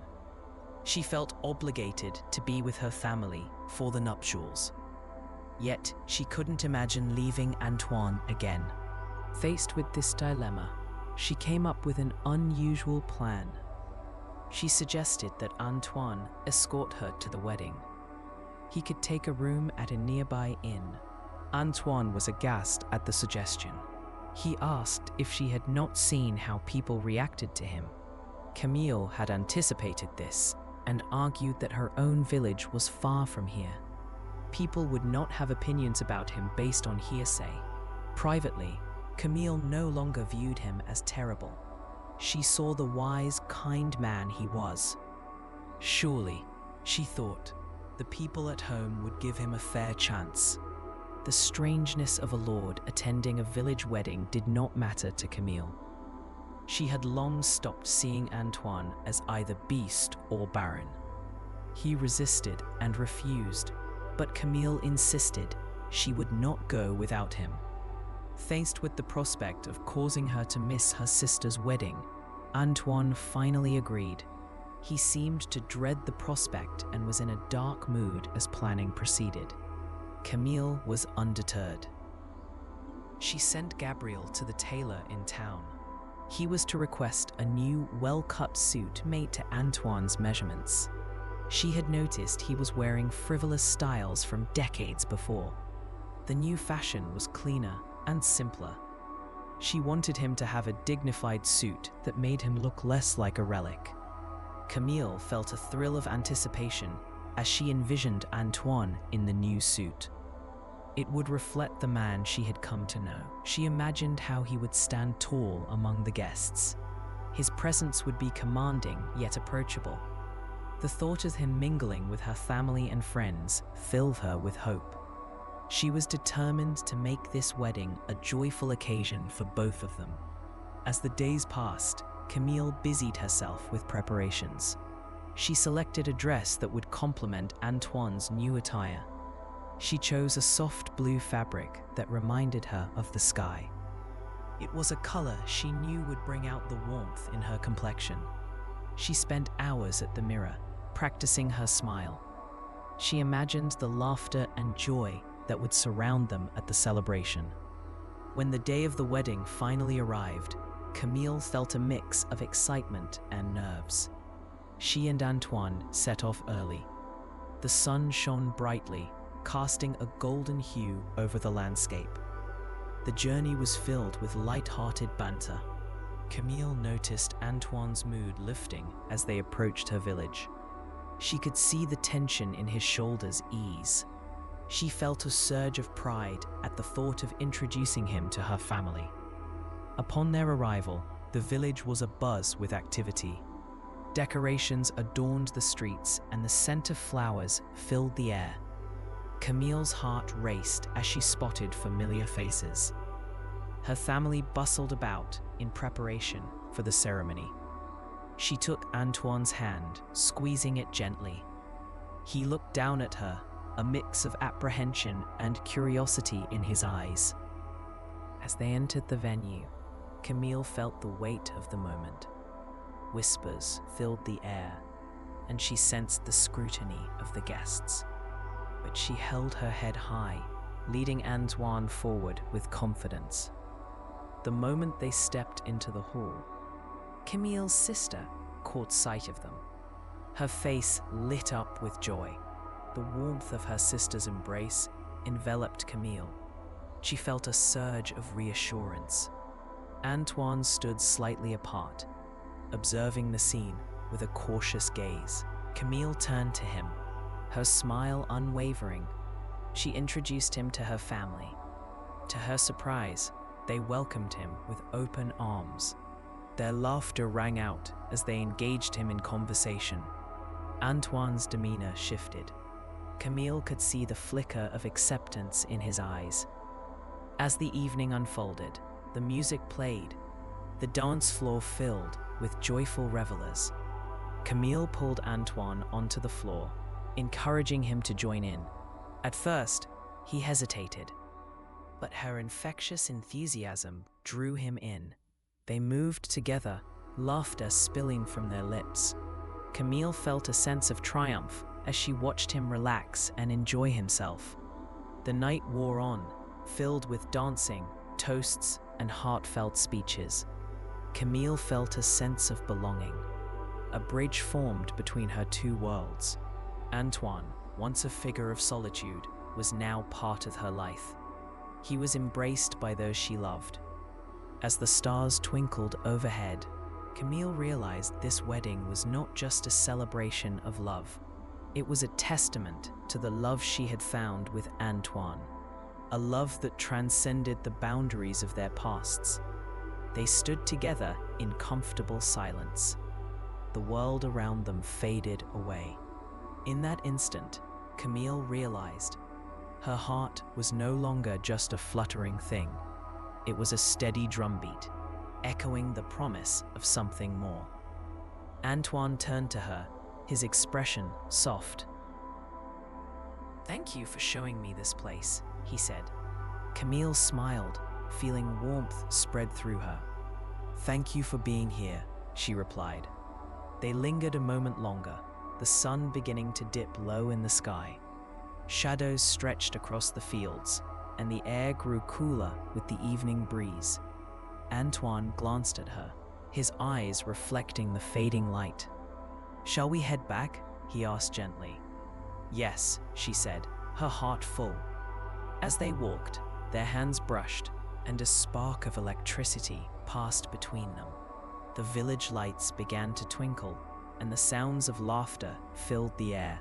She felt obligated to be with her family for the nuptials. Yet she couldn't imagine leaving Antoine again. Faced with this dilemma, she came up with an unusual plan. She suggested that Antoine escort her to the wedding. He could take a room at a nearby inn. Antoine was aghast at the suggestion. He asked if she had not seen how people reacted to him. Camille had anticipated this and argued that her own village was far from here. People would not have opinions about him based on hearsay. Privately, Camille no longer viewed him as terrible. She saw the wise, kind man he was. Surely, she thought, the people at home would give him a fair chance. The strangeness of a lord attending a village wedding did not matter to Camille. She had long stopped seeing Antoine as either beast or baron. He resisted and refused, but Camille insisted she would not go without him. Faced with the prospect of causing her to miss her sister's wedding, Antoine finally agreed. He seemed to dread the prospect and was in a dark mood as planning proceeded. Camille was undeterred. She sent Gabriel to the tailor in town. He was to request a new, well-cut suit made to Antoine's measurements. She had noticed he was wearing frivolous styles from decades before. The new fashion was cleaner and simpler. She wanted him to have a dignified suit that made him look less like a relic. Camille felt a thrill of anticipation as she envisioned Antoine in the new suit. It would reflect the man she had come to know. She imagined how he would stand tall among the guests. His presence would be commanding yet approachable. The thought of him mingling with her family and friends filled her with hope. She was determined to make this wedding a joyful occasion for both of them. As the days passed, Camille busied herself with preparations. She selected a dress that would complement Antoine's new attire. She chose a soft blue fabric that reminded her of the sky. It was a color she knew would bring out the warmth in her complexion. She spent hours at the mirror, practicing her smile. She imagined the laughter and joy that would surround them at the celebration. When the day of the wedding finally arrived, Camille felt a mix of excitement and nerves. She and Antoine set off early. The sun shone brightly, casting a golden hue over the landscape. The journey was filled with light-hearted banter. Camille noticed Antoine's mood lifting as they approached her village. She could see the tension in his shoulders ease. She felt a surge of pride at the thought of introducing him to her family. Upon their arrival, the village was abuzz with activity. Decorations adorned the streets and the scent of flowers filled the air. Camille's heart raced as she spotted familiar faces. Her family bustled about in preparation for the ceremony. She took Antoine's hand, squeezing it gently. He looked down at her, a mix of apprehension and curiosity in his eyes. As they entered the venue, Camille felt the weight of the moment. Whispers filled the air, and she sensed the scrutiny of the guests. But she held her head high, leading Antoine forward with confidence. The moment they stepped into the hall, Camille's sister caught sight of them. Her face lit up with joy. The warmth of her sister's embrace enveloped Camille. She felt a surge of reassurance. Antoine stood slightly apart, observing the scene with a cautious gaze. Camille turned to him, her smile unwavering. She introduced him to her family. To her surprise, they welcomed him with open arms. Their laughter rang out as they engaged him in conversation. Antoine's demeanor shifted. Camille could see the flicker of acceptance in his eyes. As the evening unfolded, the music played, the dance floor filled with joyful revelers. Camille pulled Antoine onto the floor, encouraging him to join in. At first, he hesitated, but her infectious enthusiasm drew him in. They moved together, laughter spilling from their lips. Camille felt a sense of triumph as she watched him relax and enjoy himself. The night wore on, filled with dancing, toasts, and heartfelt speeches. Camille felt a sense of belonging. A bridge formed between her two worlds. Antoine, once a figure of solitude, was now part of her life. He was embraced by those she loved. As the stars twinkled overhead, Camille realized this wedding was not just a celebration of love. It was a testament to the love she had found with Antoine, a love that transcended the boundaries of their pasts. They stood together in comfortable silence. The world around them faded away. In that instant, Camille realized her heart was no longer just a fluttering thing. It was a steady drumbeat, echoing the promise of something more. Antoine turned to her, his expression soft. "Thank you for showing me this place," he said. Camille smiled, feeling warmth spread through her. "Thank you for being here," she replied. They lingered a moment longer, the sun beginning to dip low in the sky. Shadows stretched across the fields, and the air grew cooler with the evening breeze. Antoine glanced at her, his eyes reflecting the fading light. "Shall we head back?" he asked gently. "Yes," she said, her heart full. As they walked, their hands brushed, and a spark of electricity passed between them. The village lights began to twinkle, and the sounds of laughter filled the air.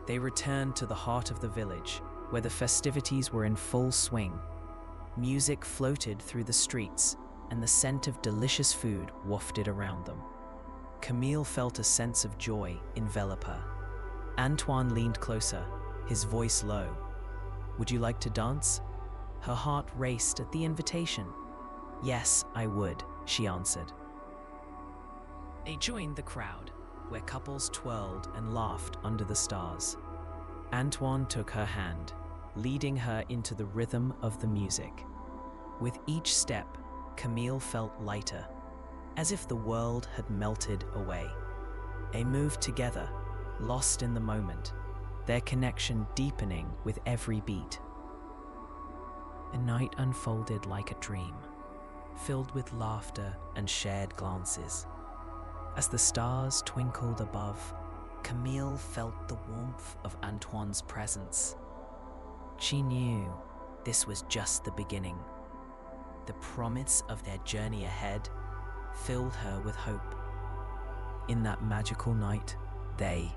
They returned to the heart of the village, where the festivities were in full swing. Music floated through the streets, and the scent of delicious food wafted around them. Camille felt a sense of joy envelop her. Antoine leaned closer, his voice low. "Would you like to dance?" Her heart raced at the invitation. "Yes, I would," she answered. They joined the crowd, where couples twirled and laughed under the stars. Antoine took her hand, leading her into the rhythm of the music. With each step, Camille felt lighter, as if the world had melted away. They moved together, lost in the moment, their connection deepening with every beat. The night unfolded like a dream, filled with laughter and shared glances. As the stars twinkled above, Camille felt the warmth of Antoine's presence. She knew this was just the beginning. The promise of their journey ahead filled her with hope. In that magical night, they